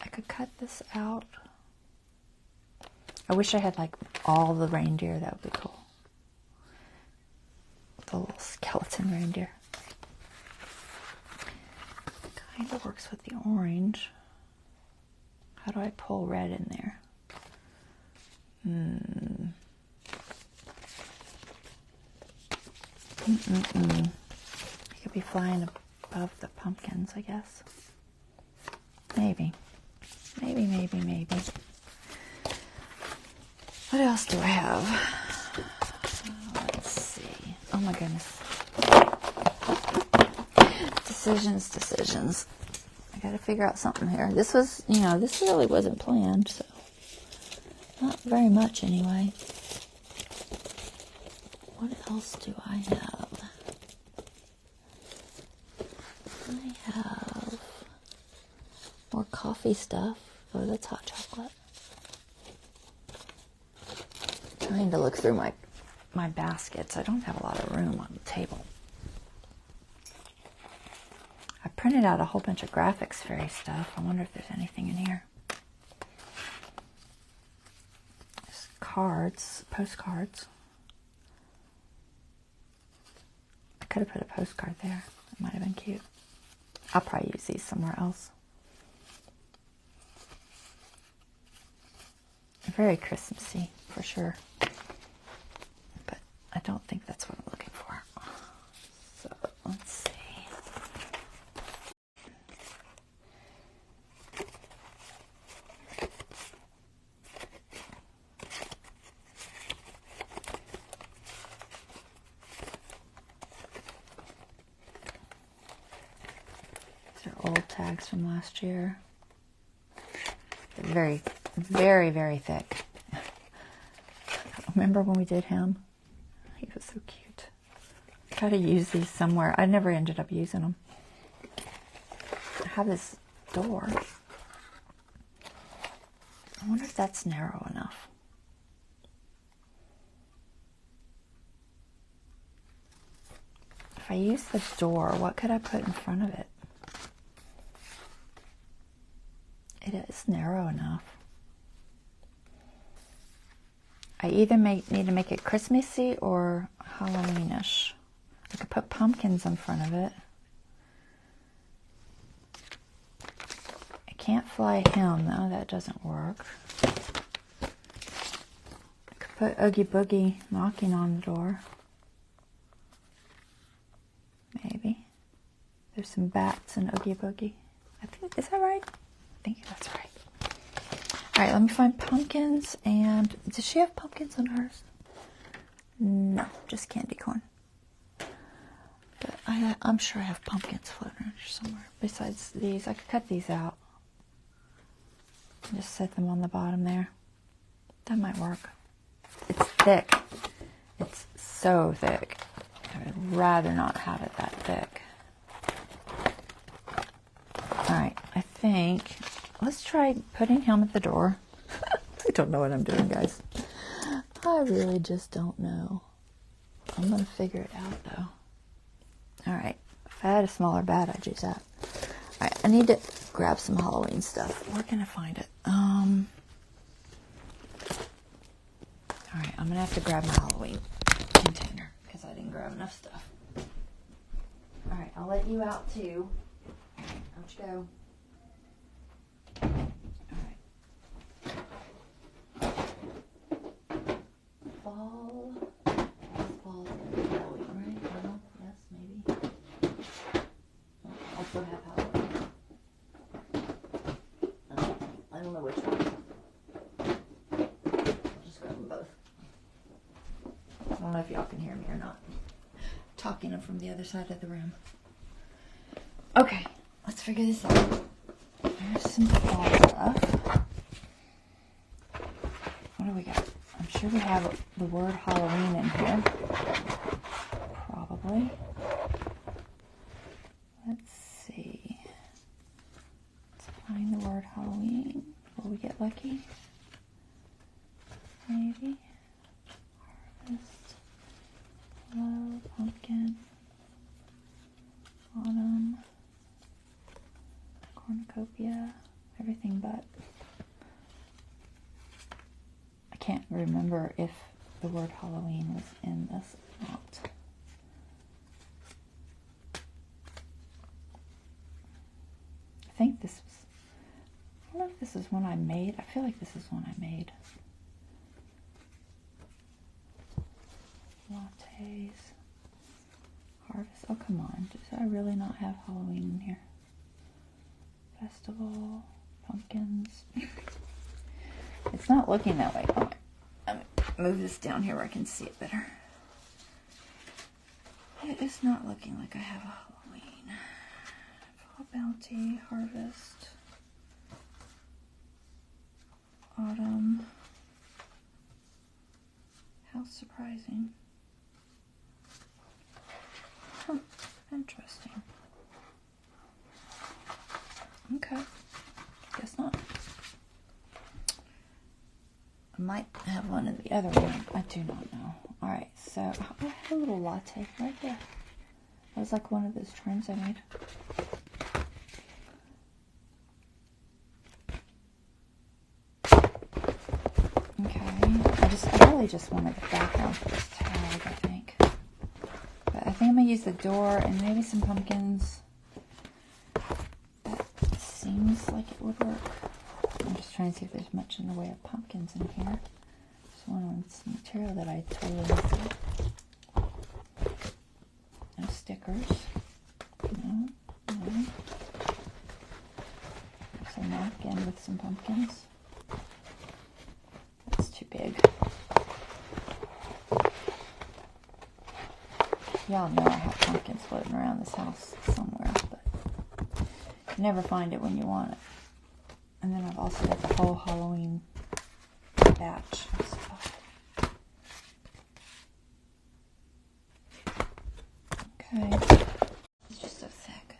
I could cut this out. I wish I had like all the reindeer. That would be cool. The little skeleton reindeer. Kind of works with the orange. How do I pull red in there? He could be flying above the pumpkins, I guess. Maybe. Maybe. What else do I have? Let's see. Oh my goodness. Decisions. I gotta figure out something here. This was, this really wasn't planned, so. Not very much, anyway. What else do I have? More coffee stuff. Oh, that's hot chocolate. Trying to look through my baskets. I don't have a lot of room on the table. I printed out a whole bunch of graphics fairy stuff. I wonder if there's anything in here. There's cards, postcards. I could have put a postcard there. It might have been cute. I'll probably use these somewhere else. Very Christmassy, for sure. But I don't think that's what I'm looking for. So, let's see. These are old tags from last year. They're very, very, very thick. Remember when we did him? He was so cute. Got to use these somewhere. I never ended up using them. I have this door. I wonder if that's narrow enough. If I use the door, what could I put in front of it? It is narrow enough. I either need to make it Christmassy or Halloweenish. I could put pumpkins in front of it. I can't fly him though, that doesn't work. I could put Oogie Boogie knocking on the door. Maybe. There's some bats in Oogie Boogie. I think, is that right? I think that's right. Alright, let me find pumpkins. And does she have pumpkins on hers? No, just candy corn. But I'm sure I have pumpkins floating around here somewhere. Besides these, I could cut these out. And just set them on the bottom there. That might work. It's thick. It's so thick. I would rather not have it that thick. Alright, I think... Let's try putting him at the door. I don't know what I'm doing, guys. I really just don't know. I'm going to figure it out, though. Alright. If I had a smaller bat, I'd use that. Alright, I need to grab some Halloween stuff. Where can I find it? Alright, I'm going to have to grab my Halloween container because I didn't grab enough stuff. Alright, I'll let you out, too. Out you go. Fall. Fall's Halloween, right? No? Yes, maybe. Also have Halloween. I don't know which one. I'll just grab them both. I don't know if y'all can hear me or not. Talking them from the other side of the room. Okay, let's figure this out. There's some fall stuff. What do we got? I'm sure we have the word Halloween in here. Probably. Let's see. Let's find the word Halloween. Will we get lucky? Maybe. Harvest. Love. Pumpkin. Autumn. Cornucopia. Everything but. I can't remember if the word Halloween was in this or not. I think this was, I don't know if this is one I made. I feel like this is one I made. Lattes. Harvest. Oh, come on. Does I really not have Halloween in here? Festival. Pumpkins. It's not looking that way. Oh, let me move this down here where I can see it better. It is not looking like I have a Halloween. Fall Bounty, Harvest, Autumn. How surprising. Huh, interesting. Okay. I might have one in the other room. I do not know. Alright, so I have a little latte right there. That was like one of those trims I made. Okay, I really just wanted the background for this tag, I think. But I think I'm going to use the door and maybe some pumpkins. That seems like it would work. I'm just trying to see if there's much in the way of pumpkins in here. Just want some material that I totally missed. No stickers. No. There's a napkin with some pumpkins. That's too big. Y'all know I have pumpkins floating around this house somewhere, but you never find it when you want it. And then I've also got the whole Halloween batch of stuff. Okay. It's just so thick.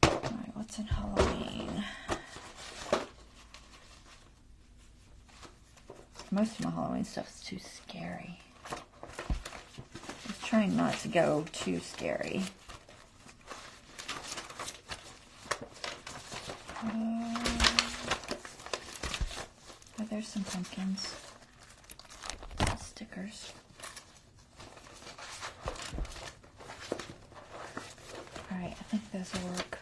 Alright, what's in Halloween? Most of my Halloween stuff is too scary. I was trying not to go too scary. Oh, there's some pumpkins. Some stickers. Alright, I think those will work.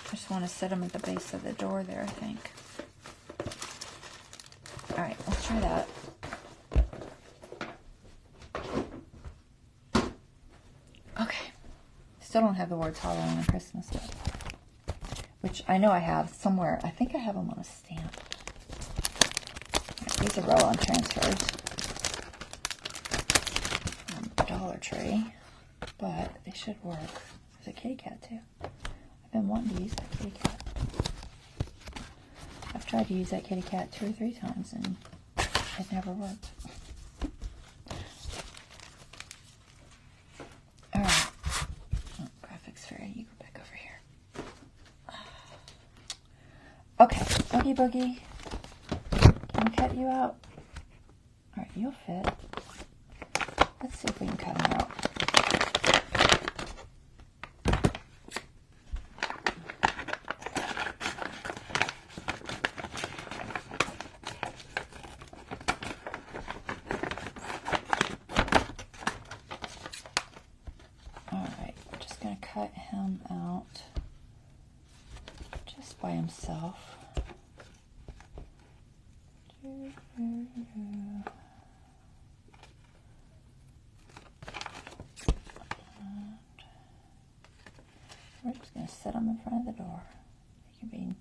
I just want to set them at the base of the door there, I think. Alright, let's try that. Okay. Still don't have the words Halloween and Christmas yet. Which I know I have somewhere. I think I have them on a stamp. Right, these are roll-on transfers. Dollar Tree. But they should work. There's a kitty cat too. I've been wanting to use that kitty cat. I've tried to use that kitty cat 2 or 3 times and it never worked. Alright. Oh, Graphics Fairy, you go back over here. Okay, Oogie Boogie. Can we cut you out? Alright, you'll fit. Let's see if we can cut him out. Cut him out just by himself. We're just going to set him in front of the door. He can be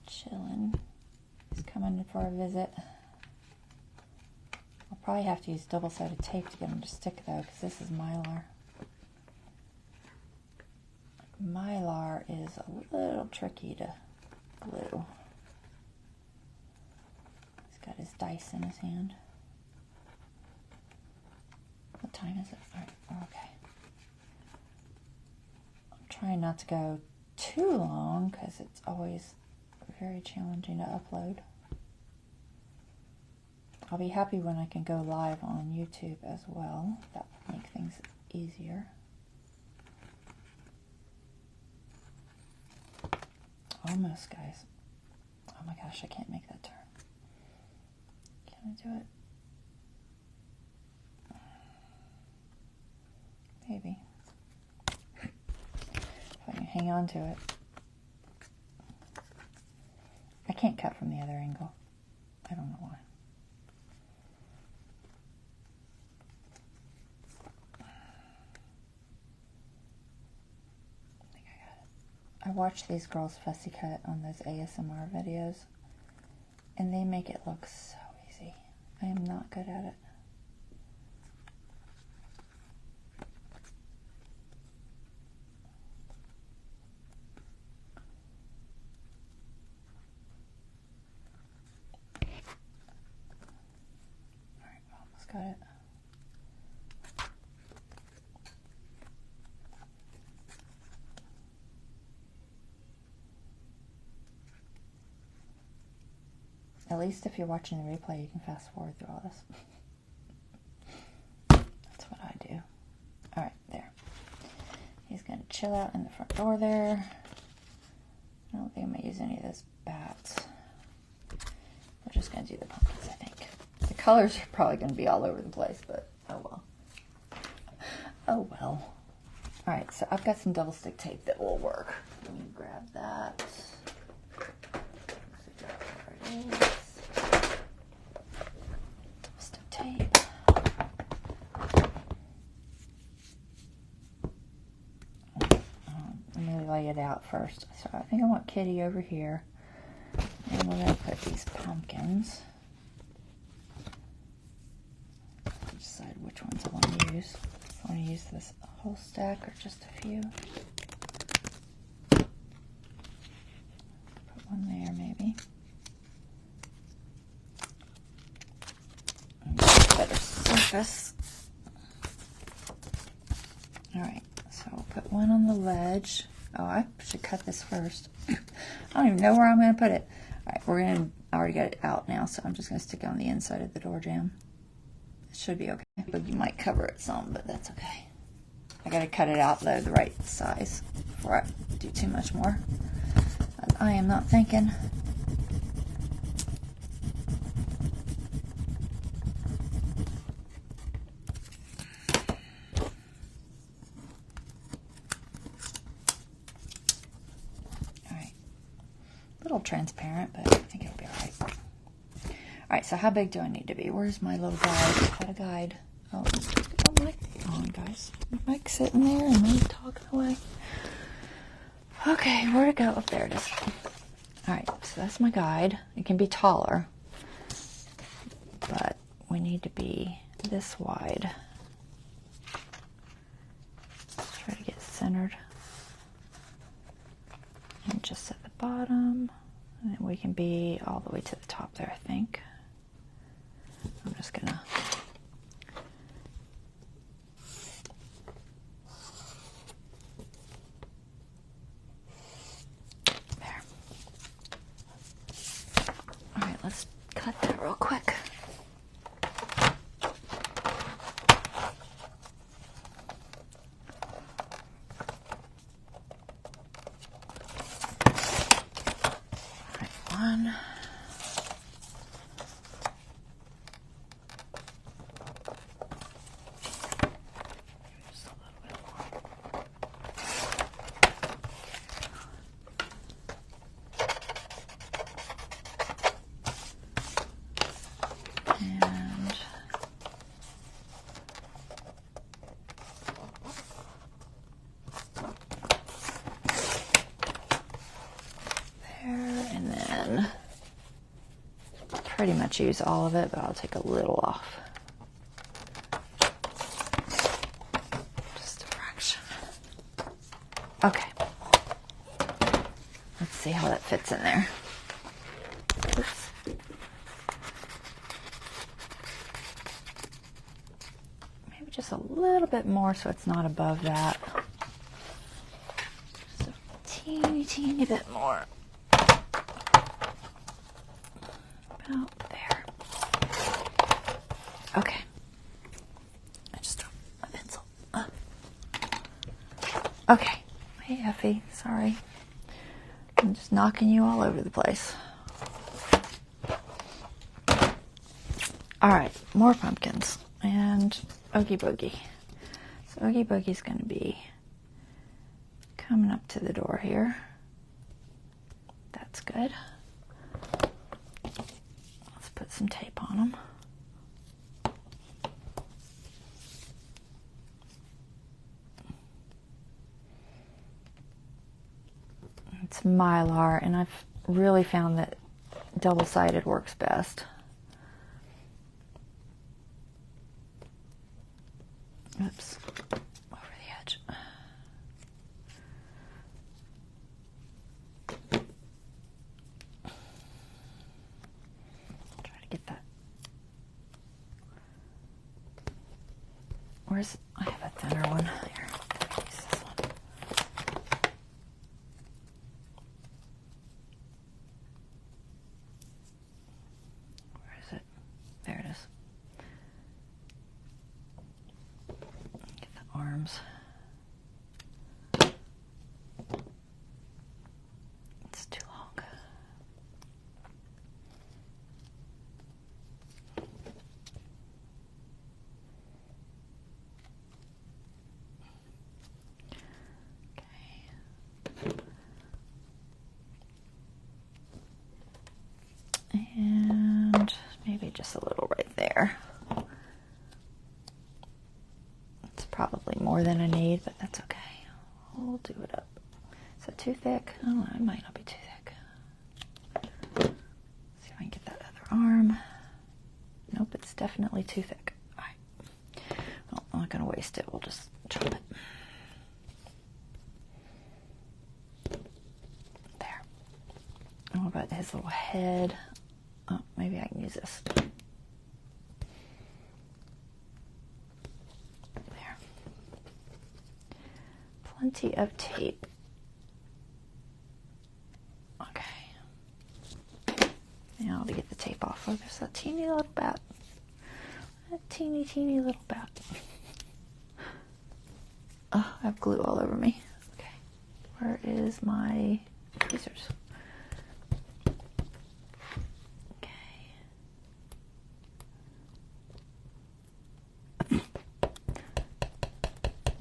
chilling. He's coming in for a visit. I'll probably have to use double-sided tape to get him to stick though, because this is Mylar. Mylar is a little tricky to glue. He's got his dice in his hand. What time is it? All right, okay. I'm trying not to go too long because it's always very challenging to upload. I'll be happy when I can go live on YouTube as well. That will make things easier. Almost, guys. Oh my gosh, I can't make that turn. Can I do it? Maybe. If I can hang on to it. I can't cut from the other angle. I don't know why. I watch these girls fussy cut on those ASMR videos, and they make it look so easy. I am not good at it. Alright, almost got it. At least if you're watching the replay, you can fast forward through all this. That's what I do. All right, there. He's going to chill out in the front door there. I don't think I'm going to use any of those bats. We're just going to do the pumpkins, I think. The colors are probably going to be all over the place, but oh well. Oh well. All right, so I've got some double stick tape that will work. Let me grab that. Figure out where it is. Double stick tape. Let me lay it out first. So I think I want Kitty over here. And we're going to put these pumpkins. Decide which ones I want to use. I want to use this whole stack or just a few. Put one there maybe. Better surface. Alright, so we'll put one on the ledge. Oh, I should cut this first. I don't even know where I'm going to put it. Alright, I already got it out now, so I'm just going to stick it on the inside of the door jamb. It should be okay. But you might cover it some, but that's okay. I got to cut it out, though, the right size before I do too much more. I am not thinking. Alright. A little transparent, but I think it'll be alright. Alright, so how big do I need to be? Where's my little guide? I've got a guide. Oh, mic on, guys. Mic sitting there and me talking away. Okay, where'd it go? Up there it is. Alright, so that's my guide. It can be taller, but we need to be this wide. Try to get centered. And just at the bottom. And then we can be all the way to the top there, I think. I'm just gonna there. All right, let's cut that real quick. All right, one. Pretty much use all of it, but I'll take a little off. Just a fraction. Okay. Let's see how that fits in there. Oops. Maybe just a little bit more so it's not above that. Just a teeny bit more. About there. Okay. I just dropped my pencil. Okay. Hey, Effie. Sorry. I'm just knocking you all over the place. Alright. More pumpkins. And Oogie Boogie. So Oogie Boogie's going to be coming up to the door here. That's good. Put some tape on them. It's Mylar, and I've really found that double-sided works best. Oops, over the edge. Get that. Where's, I have a thinner one. Here, use this one. more than I need, but that's okay. We'll do it up. Is that too thick? I don't know, it might not be too thick. Let's see if I can get that other arm. Nope, it's definitely too thick. All right. Well, I'm not going to waste it. We'll just chop it. There. And what about his little head? Oh, maybe I can use this. There. Plenty of tape. Okay. Now to get the tape off. Oh, there's that teeny little bat. That teeny, teeny little bat. Oh, I have glue all over me. Okay. Where is my tweezers?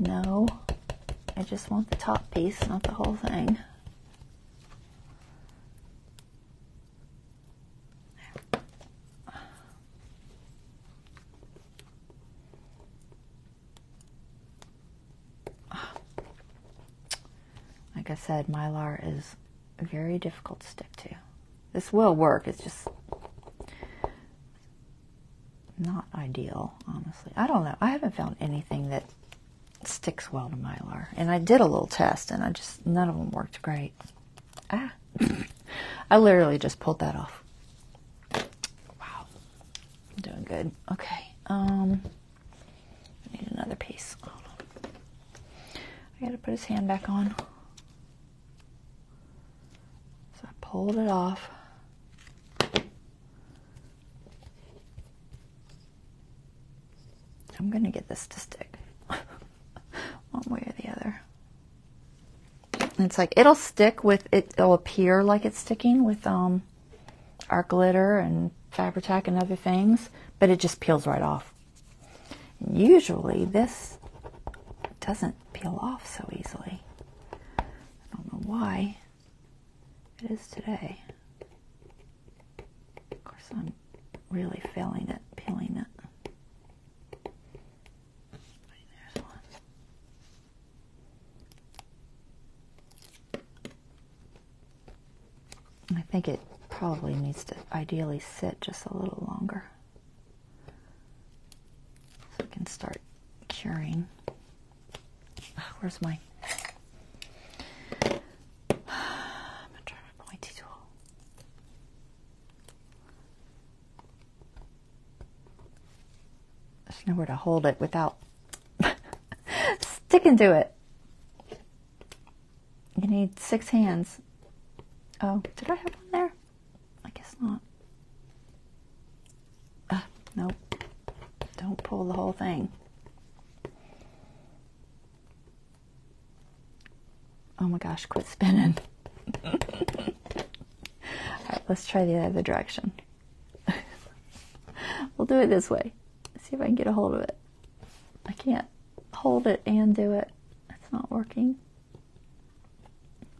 No, I just want the top piece, not the whole thing. Like I said, Mylar is very difficult to stick to. This will work, it's just not ideal, honestly. I don't know, I haven't found anything that sticks well to Mylar. And I did a little test and none of them worked great. Ah. I literally just pulled that off. Wow. I'm doing good. Okay. I need another piece. Hold on. I gotta put his hand back on. So I pulled it off. I'm gonna get this to stick. One way or the other. It's like it'll stick with it. It'll appear like it's sticking with our glitter and Fabri-Tac and other things, but it just peels right off. And usually this doesn't peel off so easily. I don't know why it is today. Of course, I'm really failing at peeling it. I think it probably needs to ideally sit just a little longer so it can start curing. Where's my... I'm going to try my pointy tool. There's nowhere to hold it without sticking to it. You need 6 hands. Oh, did I have one there? I guess not. Nope. Don't pull the whole thing. Oh my gosh, quit spinning. Alright, let's try the other direction. We'll do it this way. See if I can get a hold of it. I can't hold it and do it. It's not working.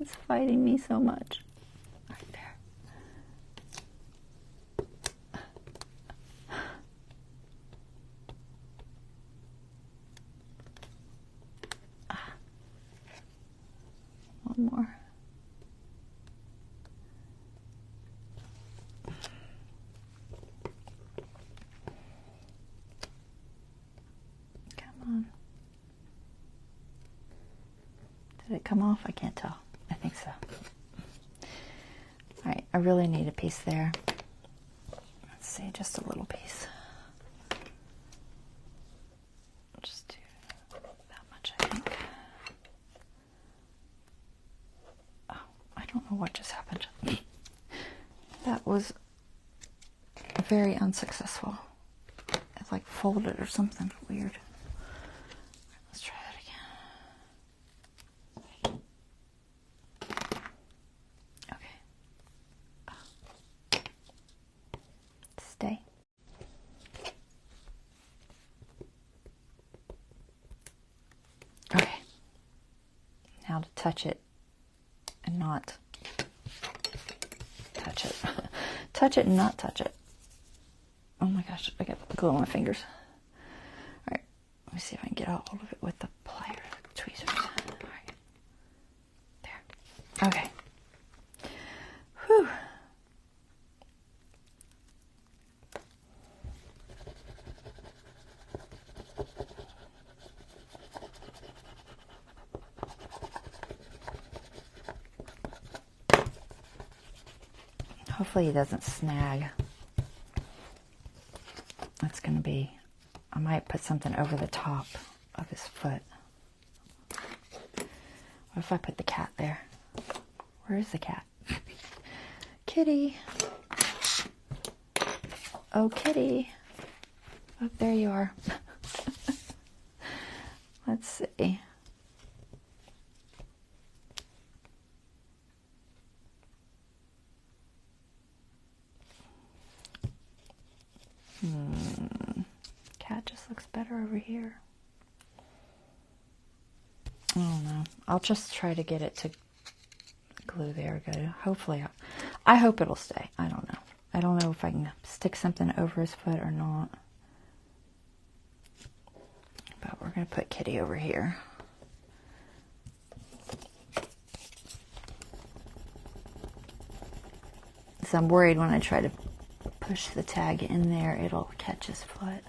It's fighting me so much. Right there. One more. Come on. Did it come off? I can't tell. I think so. Alright, I really need a piece there. Let's see, just a little piece. Just do that much, I think. Oh, I don't know what just happened. That was very unsuccessful. It's like folded or something weird. Let's try that again. Okay. Stay. Okay. Now to touch it and not touch it. Touch it and not touch it. Oh my gosh, I got glue on my fingers. Alright, Let me see if I can get a hold of it with the pliers, tweezers. All right. There. Okay. Whew. Hopefully he doesn't snag. That's going to be, I might put something over the top of his foot. What if I put the cat there? Where is the cat? Kitty. Oh, kitty. Oh, there you are. Let's see. Cat just looks better over here. I don't know. I'll just try to get it to glue there. Good. Hopefully, I hope it'll stay. I don't know. I don't know if I can stick something over his foot or not. But we're going to put Kitty over here. So I'm worried when I try to push the tag in there, it'll catch his foot.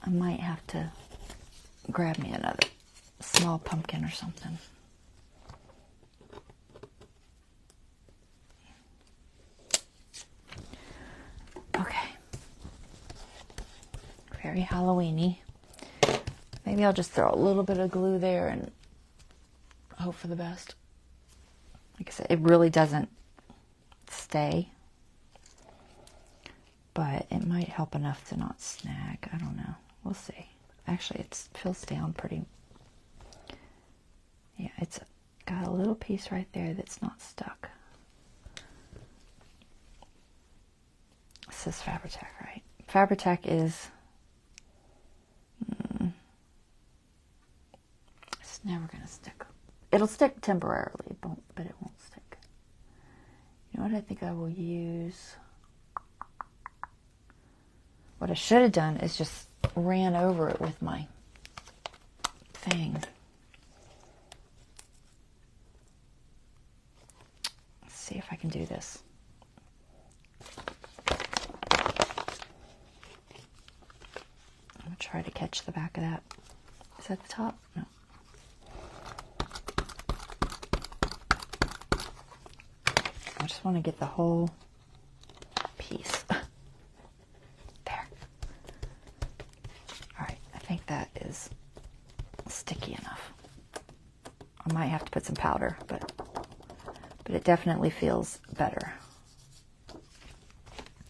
I might have to grab me another small pumpkin or something. Okay. Very Halloween-y. Maybe I'll just throw a little bit of glue there and hope for the best. Like I said, it really doesn't stay, but it might help enough to not snag. I don't know. We'll see. Actually, it feels down pretty. Yeah, it's got a little piece right there that's not stuck. It says Fabri-Tac, right? Fabri-Tac is... it's never going to stick. It'll stick temporarily, but it won't stick. You know what I think I will use? What I should have done is just ran over it with my thing. Let's see if I can do this. I'm going to try to catch the back of that. Is that the top? No. I just want to get the whole piece. There. Alright, I think that is sticky enough. I might have to put some powder, but it definitely feels better.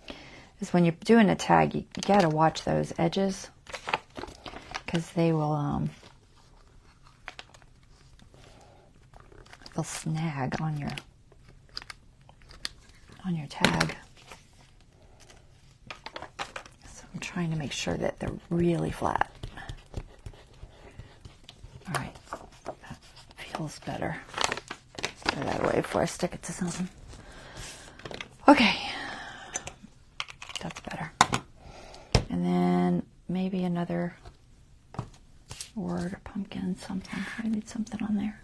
Because when you're doing a tag, you gotta watch those edges, because they will they'll snag on your tag. So I'm trying to make sure that they're really flat. All right, that feels better. Throw that away before I stick it to something. Okay, that's better. And then maybe another word or pumpkin, something. I need something on there.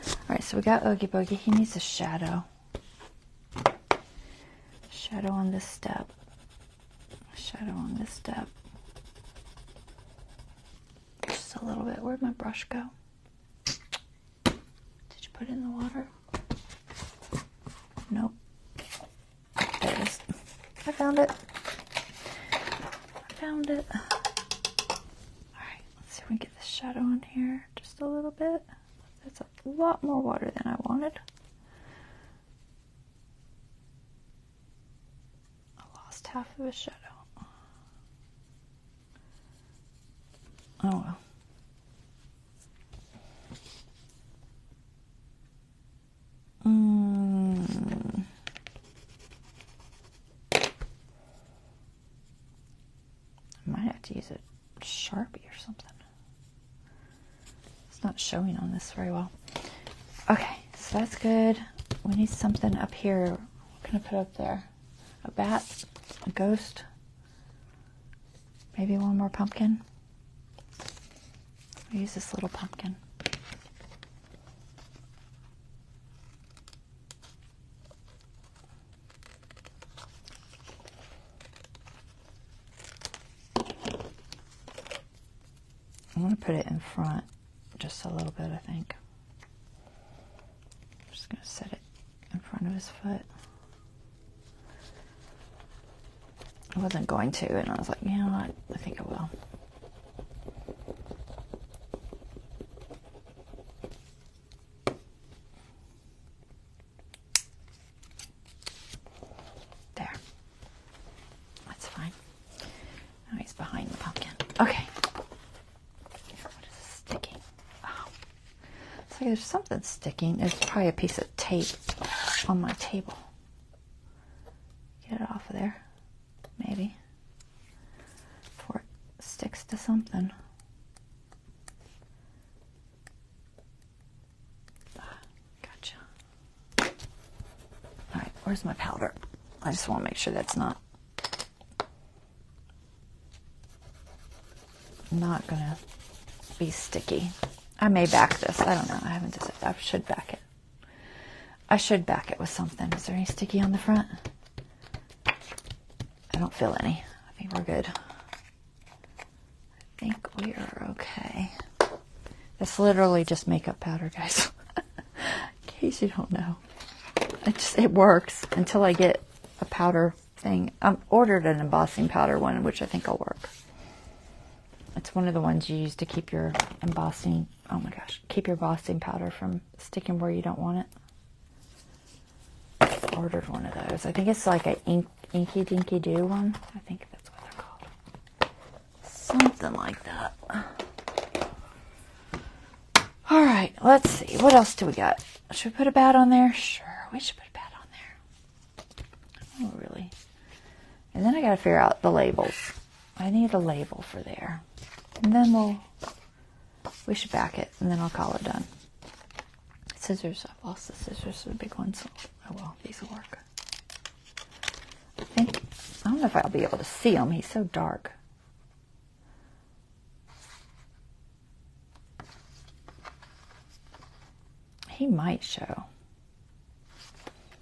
All right, so we got Oogie Boogie. He needs a shadow. Shadow on this step. Shadow on this step. Just a little bit. Where'd my brush go? Did you put it in the water? Nope. There it is. I found it. I found it. Alright, let's see if we can get this shadow on here just a little bit. That's a lot more water than I wanted. Half of a shadow. Oh well. I might have to use a Sharpie or something. It's not showing on this very well. Okay, so that's good. We need something up here. What can I put up there? A bat? A ghost? Maybe one more pumpkin. I'll use this little pumpkin. I'm going to put it in front just a little bit, I think. I'm just going to set it in front of his foot. I wasn't going to, and I was like, you know what? I think I will. There. That's fine. Now he's behind the pumpkin. Okay. What is sticking? Oh. It's like there's something sticking. There's probably a piece of tape on my table. Get it off of there. Maybe. Before it sticks to something. Gotcha. Alright, where's my powder? I just want to make sure that's not gonna be sticky. I may back this. I don't know. I haven't decided. I should back it. I should back it with something. Is there any sticky on the front? I don't feel any. I think we're good. I think we are okay. It's literally just makeup powder, guys. In case you don't know. It works until I get a powder thing. I've ordered an embossing powder one, which I think will work. It's one of the ones you use to keep your embossing, oh my gosh, keep your embossing powder from sticking where you don't want it. I ordered one of those. I think it's like a Inky Dinky Doo one. I think that's what they're called. Something like that. All right, let's see. What else do we got? Should we put a bat on there? Sure, we should put a bat on there. Oh, really? And then I got to figure out the labels. I need a label for there. And then we should back it, and then I'll call it done. Scissors. I've lost the scissors, the big ones. Oh well, these will work. I don't know if I'll be able to see him. He's so dark. He might show.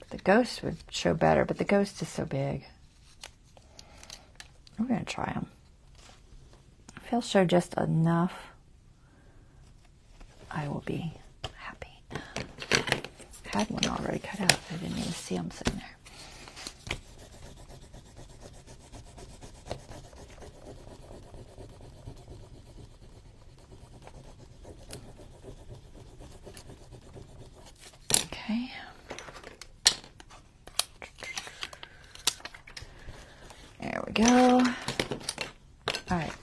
The ghost would show better, but the ghost is so big. We're going to try him. If he'll show just enough, I will be happy. I had one already cut out. I didn't even see him sitting there. Okay. There we go. All right.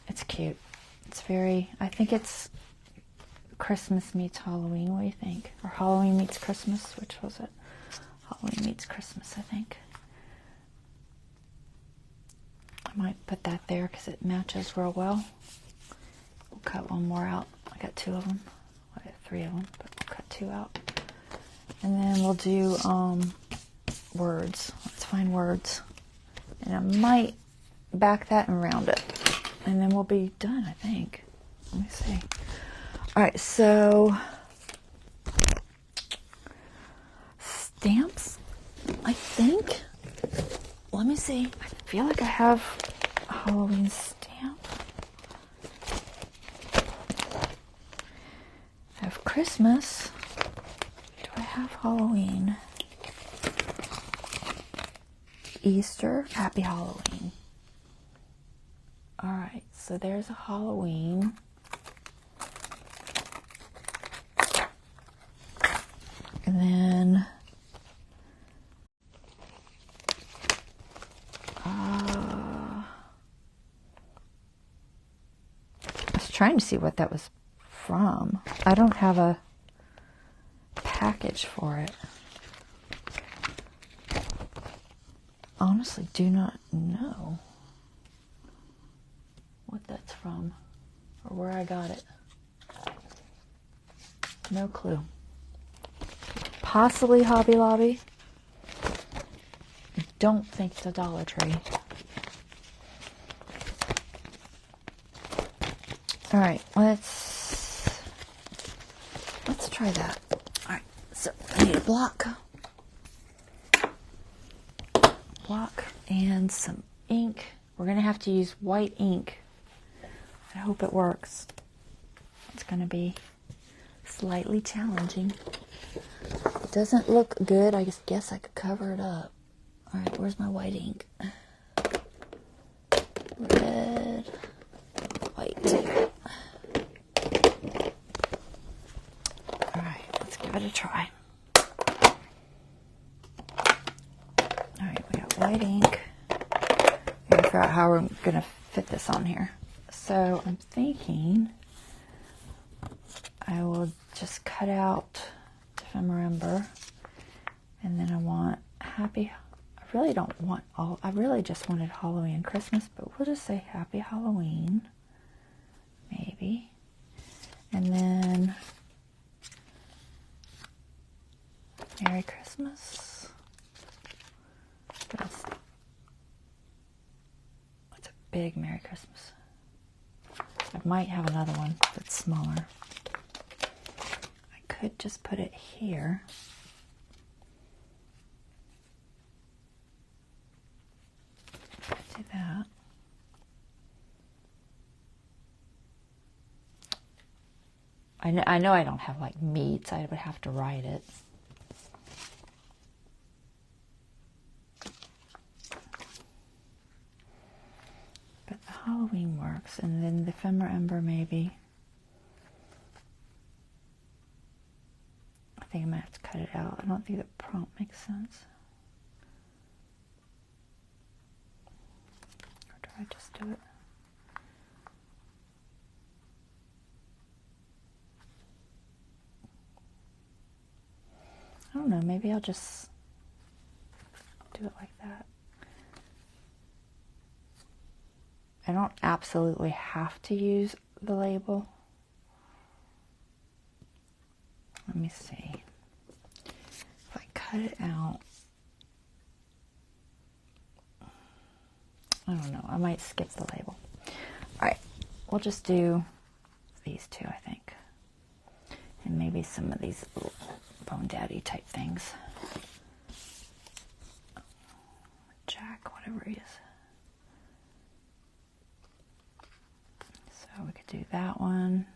It's cute. It's very, I think it's Christmas meets Halloween. What do you think? Or Halloween meets Christmas? Which was it? Halloween meets Christmas, I think. I might put that there because it matches real well. We'll cut one more out. I got two of them. I got three of them, but we'll cut two out. And then we'll do words. Let's find words. And I might back that and round it. And then we'll be done, I think. Let me see. All right, so stamps, I think. Let me see. I feel like I have a Halloween stamp. I have Christmas. Do I have Halloween? Easter. Happy Halloween. All right, so there's a Halloween. And then I was trying to see what that was from. I don't have a package for it. Honestly, do not know what that's from or where I got it. No clue. Possibly Hobby Lobby. I don't think it's a Dollar Tree. All right, let's try that. All right, so I need a block and some ink. We're gonna have to use white ink. I hope it works. It's gonna be slightly challenging. It doesn't look good. I just guess I could cover it up. All right, where's my white ink? Red, white. All right, let's give it a try. All right, we got white ink. I gotta figure out how we're gonna fit this on here. So I'm thinking I will just cut out Dephemerember, and then I want happy. I really don't want all. I really just wanted Halloween and Christmas, but we'll just say Happy Halloween, maybe, and then Merry Christmas. That's a big Merry Christmas. I might have another one that's smaller. I could just put it here. Do that. I know I don't have like meats. I would have to write it. But the Halloween works, and then the Dephemerember maybe. I think I might have to cut it out. I don't think the prompt makes sense. Or do I just do it? I don't know, maybe I'll just do it like that. I don't absolutely have to use the label. Let me see. If I cut it out, I don't know, I might skip the label. All right, we'll just do these two, I think. And maybe some of these little Bone Daddy type things. Jack, whatever he is. So we could do that one.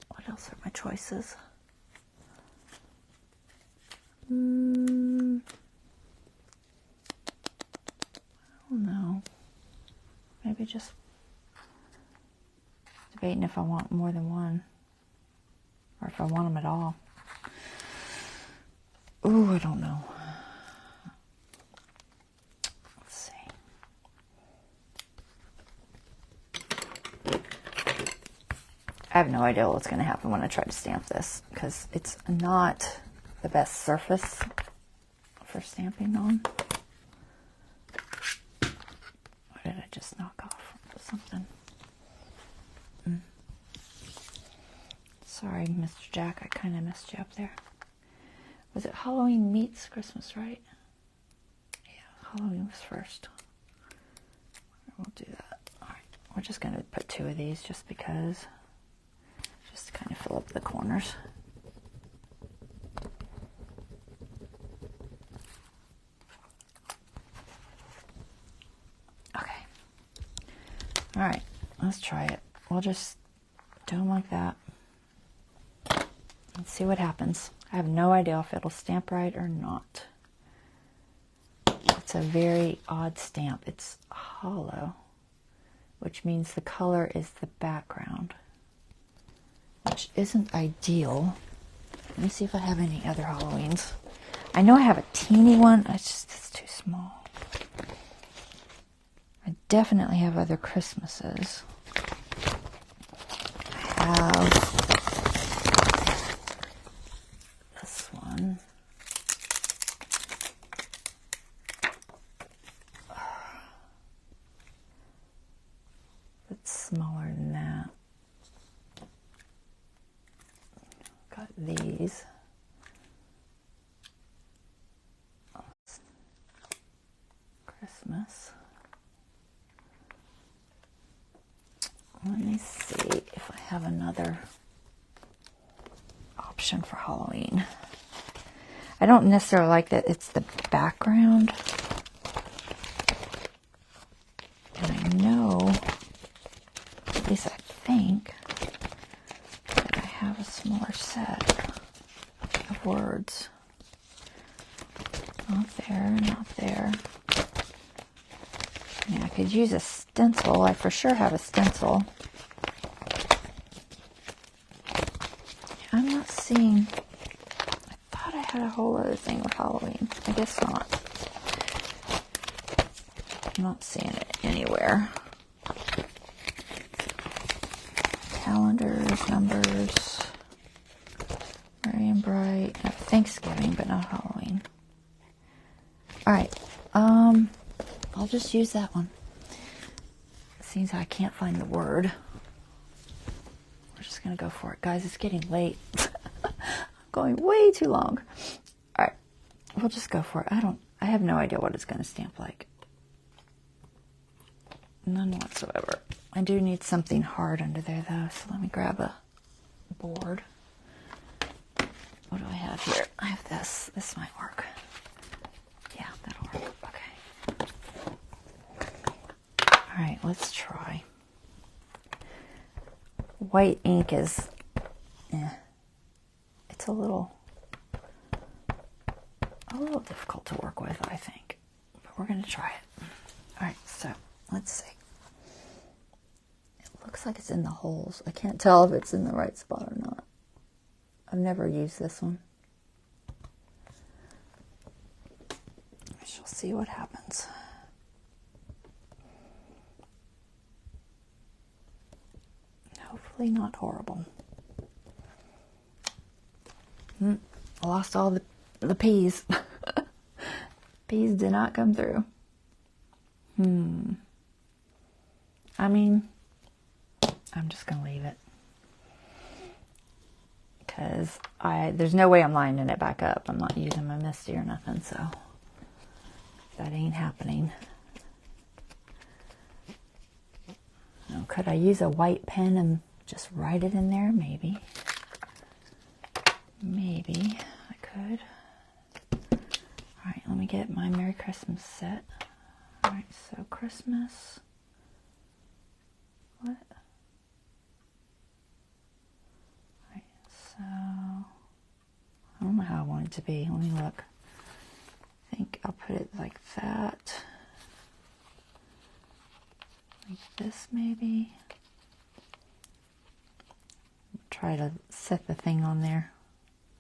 What else are my choices? I don't know. Maybe just debating if I want more than one, or if I want them at all. Ooh, I don't know. Let's see. I have no idea what's going to happen when I try to stamp this, because it's not the best surface for stamping on. Or did I just knock off something? Sorry, Mr. Jack, I kind of messed you up there. Was it Halloween meets Christmas, right? Yeah, Halloween was first. We'll do that. All right, we're just going to put two of these just because. Just to kind of fill up the corners. Okay. All right, let's try it. We'll just do them like that. Let's see what happens. I have no idea if it'll stamp right or not. It's a very odd stamp. It's hollow, which means the color is the background, which isn't ideal. Let me see if I have any other Halloweens. I know I have a teeny one. It's too small. I definitely have other Christmases. I have this one. It's smaller than that. Got these. Let me see if I have another option for Halloween. I don't necessarily like that it's the background. And I know, at least I think, that I have a smaller set of words. Not there, not there. Yeah, I could use a stencil. I for sure have a stencil. I'm not seeing... I thought I had a whole other thing with Halloween. I guess not. I'm not seeing it anywhere. Calendars, numbers. Merry and bright. Thanksgiving, but not Halloween. Alright. I'll just use that one. Seems I can't find the word. We're just going to go for it. Guys, it's getting late. I'm going way too long. Alright. We'll just go for it. I have no idea what it's going to stamp like. None whatsoever. I do need something hard under there, though, so let me grab a board. What do I have here? I have this. This might work. Yeah, that'll work. Okay. Alright, let's try. White ink is... it's a little difficult to work with, I think. But we're going to try it. Alright, so let's see. It looks like it's in the holes. I can't tell if it's in the right spot or not. I've never used this one. I shall see what happens. Hopefully not horrible. I lost all the P's. P's did not come through. I mean, I'm just going to leave it. Because there's no way I'm lining it back up. I'm not using my Misty or nothing, so that ain't happening. Now, could I use a white pen and just write it in there? Maybe. Maybe I could. Alright, let me get my Merry Christmas set. Alright, so Christmas. What? Alright, so I don't know how I want it to be. Let me look. I think I'll put it like that. Like this, maybe. Try to set the thing on there.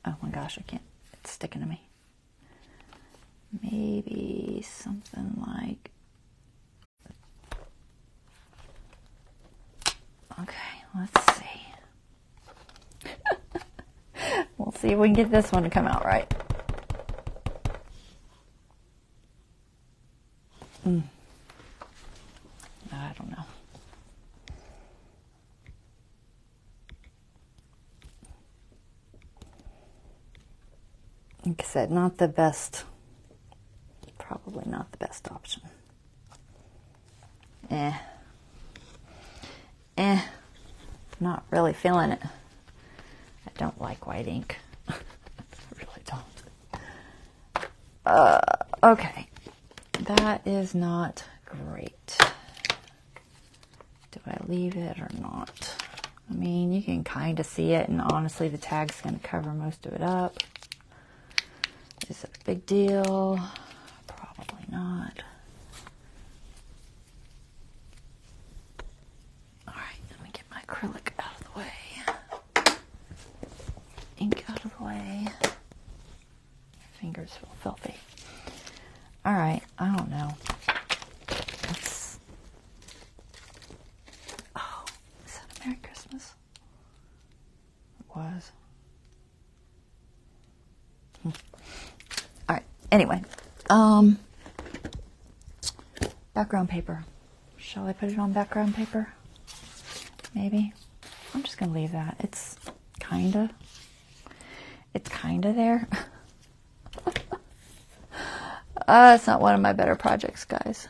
Oh my gosh, I can't. It's sticking to me. Maybe something like... Okay, let's see. We'll see if we can get this one to come out right. I don't know. Like I said, not the best. Probably not the best option. Not really feeling it. I don't like white ink. I really don't. Okay. That is not great. Do I leave it or not? I mean, you can kind of see it, and honestly, the tag's going to cover most of it up. Is it a big deal? Probably not. Alright, let me get my acrylic out of the way. Ink out of the way. My fingers feel filthy. Alright, I don't know. Let's... Oh, is that a Merry Christmas? It was. Alright, anyway. Background paper. Shall I put it on background paper? Maybe. I'm just going to leave that. It's kind of there. It's not one of my better projects, guys.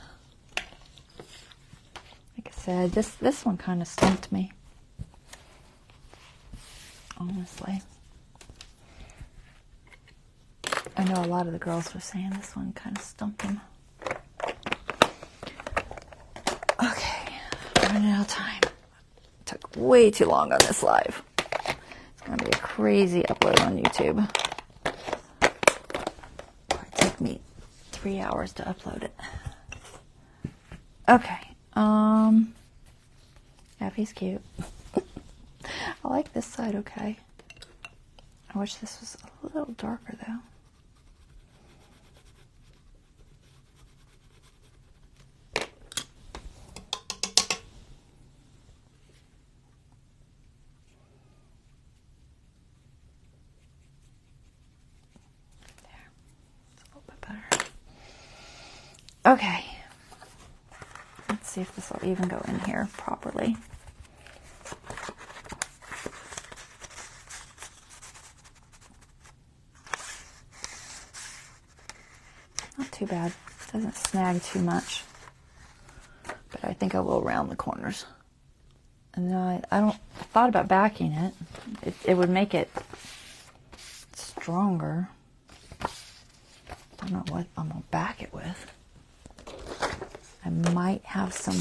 Like I said, this one kind of stumped me. Honestly. I know a lot of the girls were saying this one kind of stumped them. Okay, running out of time. Took way too long on this live. It's going to be a crazy upload on YouTube. It'll take me 3 hours to upload it. Okay. Effie's cute. I like this side okay. I wish this was a little darker though. There. It's a little bit better. Okay. Let's see if this will even go in here properly. Not too bad. Doesn't snag too much. But I think I will round the corners. And then I thought about backing it. It would make it stronger. Don't know what I'm going to back it with. I might have some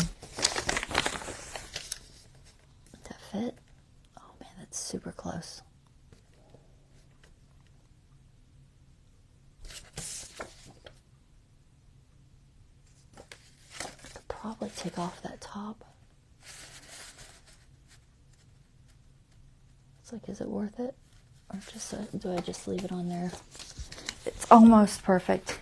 to fit. Oh man, that's super close. I could probably take off that top. It's like, is it worth it? Or just do I just leave it on there? It's almost perfect.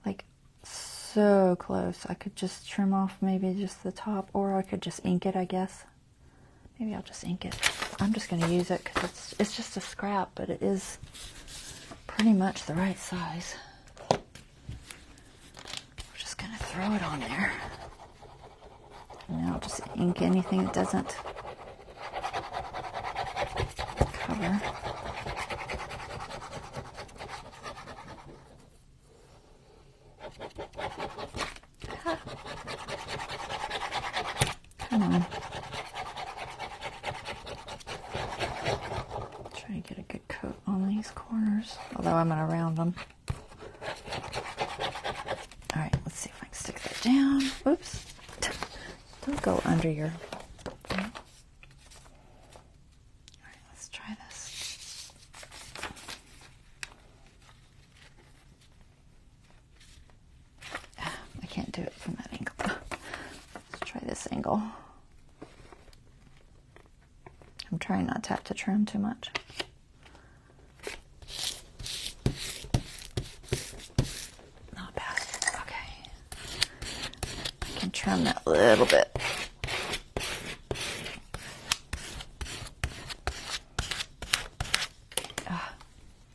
Like, so close. I could just trim off maybe just the top, or I could just ink it, I guess. Maybe I'll just ink it. I'm just going to use it because it's just a scrap, but it is pretty much the right size. We're just going to throw it on there. And now I'll just ink anything that doesn't cover. Come on. Try to get a good coat on these corners, although I'm going to round them. All right, let's see if I can stick that down. Oops. Don't go under your... All right, let's try this. I can't do it from that angle. Let's try this angle. I'm trying not to have to trim too much. Not bad. Okay. I can trim that a little bit.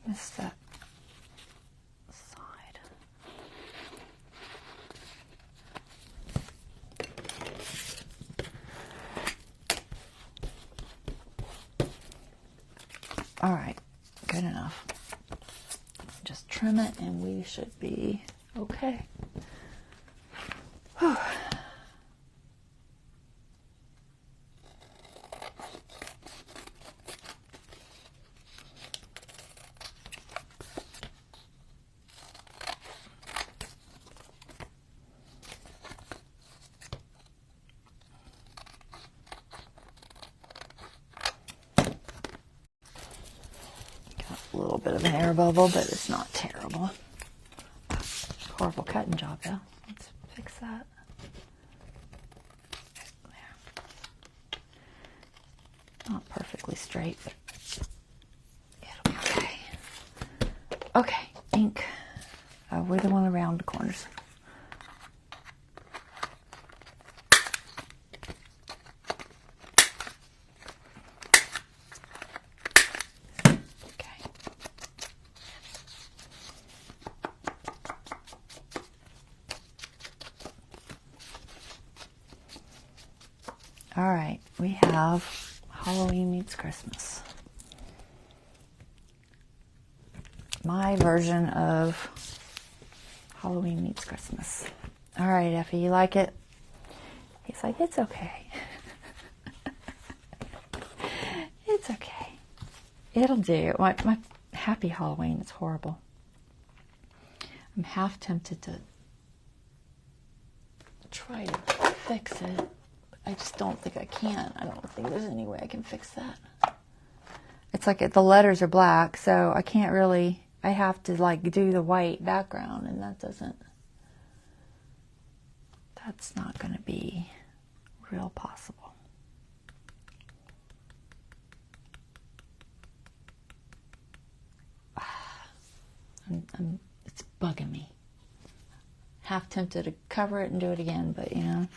Missed that side. All right, good enough. Just trim it and we should be okay. Whew. A little bit of an air bubble, but it's not terrible. Horrible cutting job though. Let's fix that. There. Not perfectly straight, but it'll be okay. Okay, ink. We don't want to round the corners. All right, we have Halloween Meets Christmas. My version of Halloween Meets Christmas. All right, Effie, you like it? He's like, it's okay. It's okay. It'll do. My happy Halloween is horrible. I'm half tempted to try to fix it. I just don't think I can. I don't think there's any way I can fix that. It's like the letters are black, so I can't really, I have to like do the white background, and that's not going to be real possible. It's bugging me. Half tempted to cover it and do it again, but you know,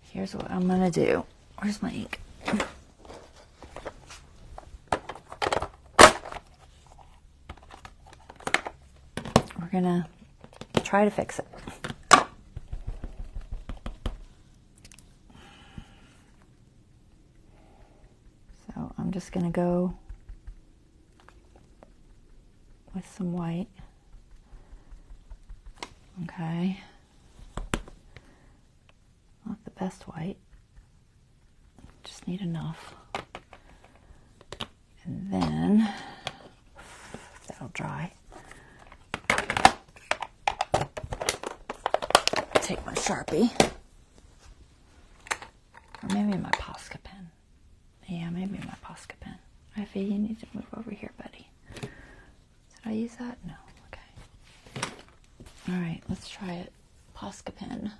here's what I'm going to do. Where's my ink? We're going to try to fix it. So I'm just going to go with some white. Okay. Not the best white. Just need enough. And then that'll dry. Take my Sharpie. Or maybe my Posca pen. Yeah, maybe my Posca pen. Effie, you need to move over here, buddy. Did I use that? No. Okay. All right, let's try it. Posca pen.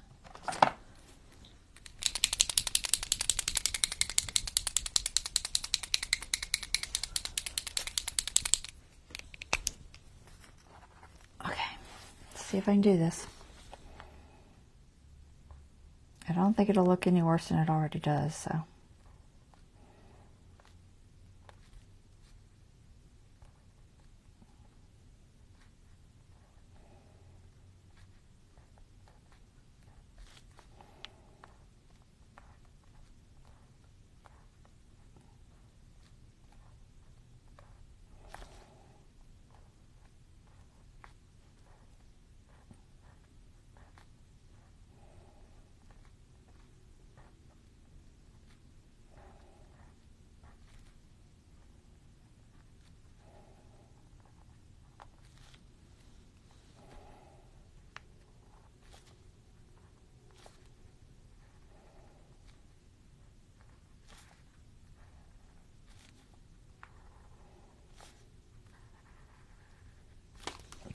Okay, let's see if I can do this. I don't think it'll look any worse than it already does, so.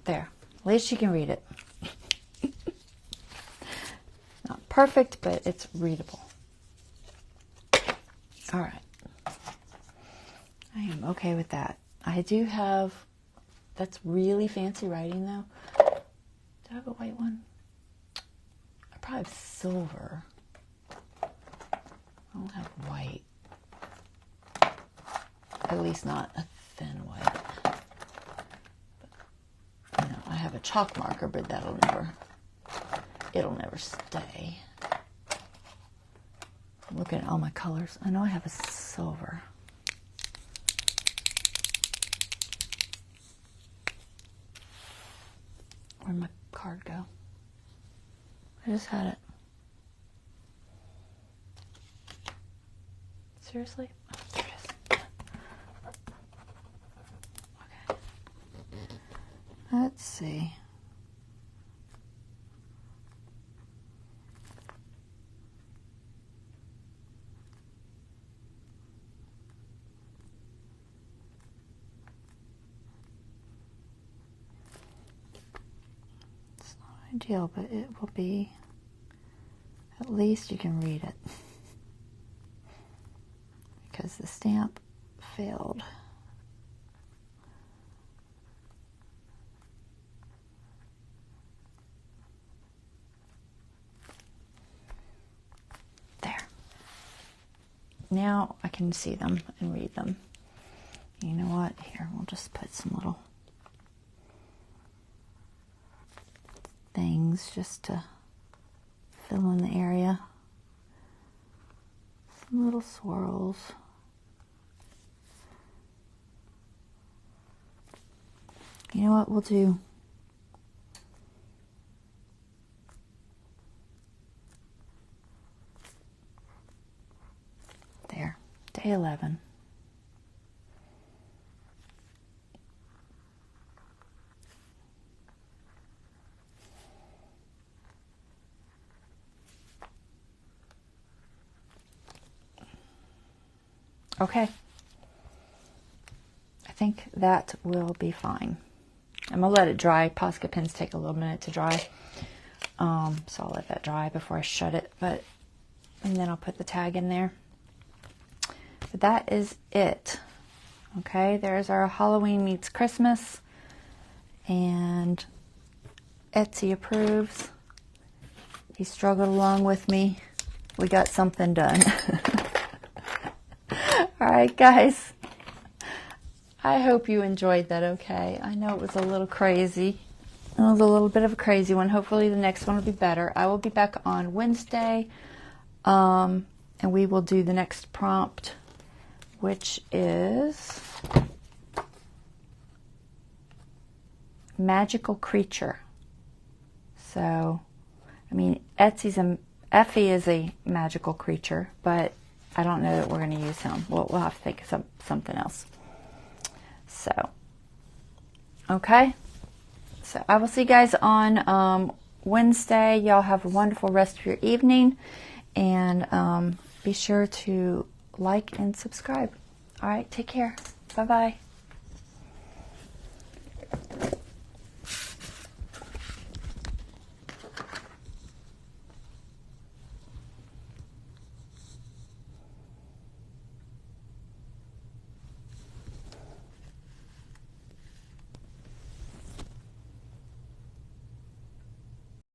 There, at least you can read it. Not perfect, but it's readable. All right. I am okay with that. I do have, that's really fancy writing though. Do I have a white one? I probably have silver. I don't have white. At least not a thin white. But, you know, I have a chalk marker, but it'll never stay. I'm looking at all my colors. I know I have a silver. Where'd my card go? I just had it. Seriously? Oh, there it is. Okay. Let's see. It's not ideal, but it will be, at least you can read it. Because the stamp failed. There. Now I can see them and read them. You know what? Here, we'll just put some little things just to fill in the area. Some little swirls. You know what we'll do? Okay, 11. Okay. I think that will be fine. I'm going to let it dry. Posca pins take a little minute to dry. So I'll let that dry before I shut it. And then I'll put the tag in there. But that is it. Okay, there's our Halloween meets Christmas. And Etsy approves. He struggled along with me. We got something done. All right, guys. I hope you enjoyed that, okay? I know it was a little crazy. It was a little bit of a crazy one. Hopefully the next one will be better. I will be back on Wednesday, and we will do the next prompt, which is magical creature. So, I mean, Effie is a magical creature, but I don't know that we're going to use him. We'll have to think of something else. So, okay. So I will see you guys on Wednesday. Y'all have a wonderful rest of your evening. And be sure to like and subscribe. All right, take care. Bye-bye.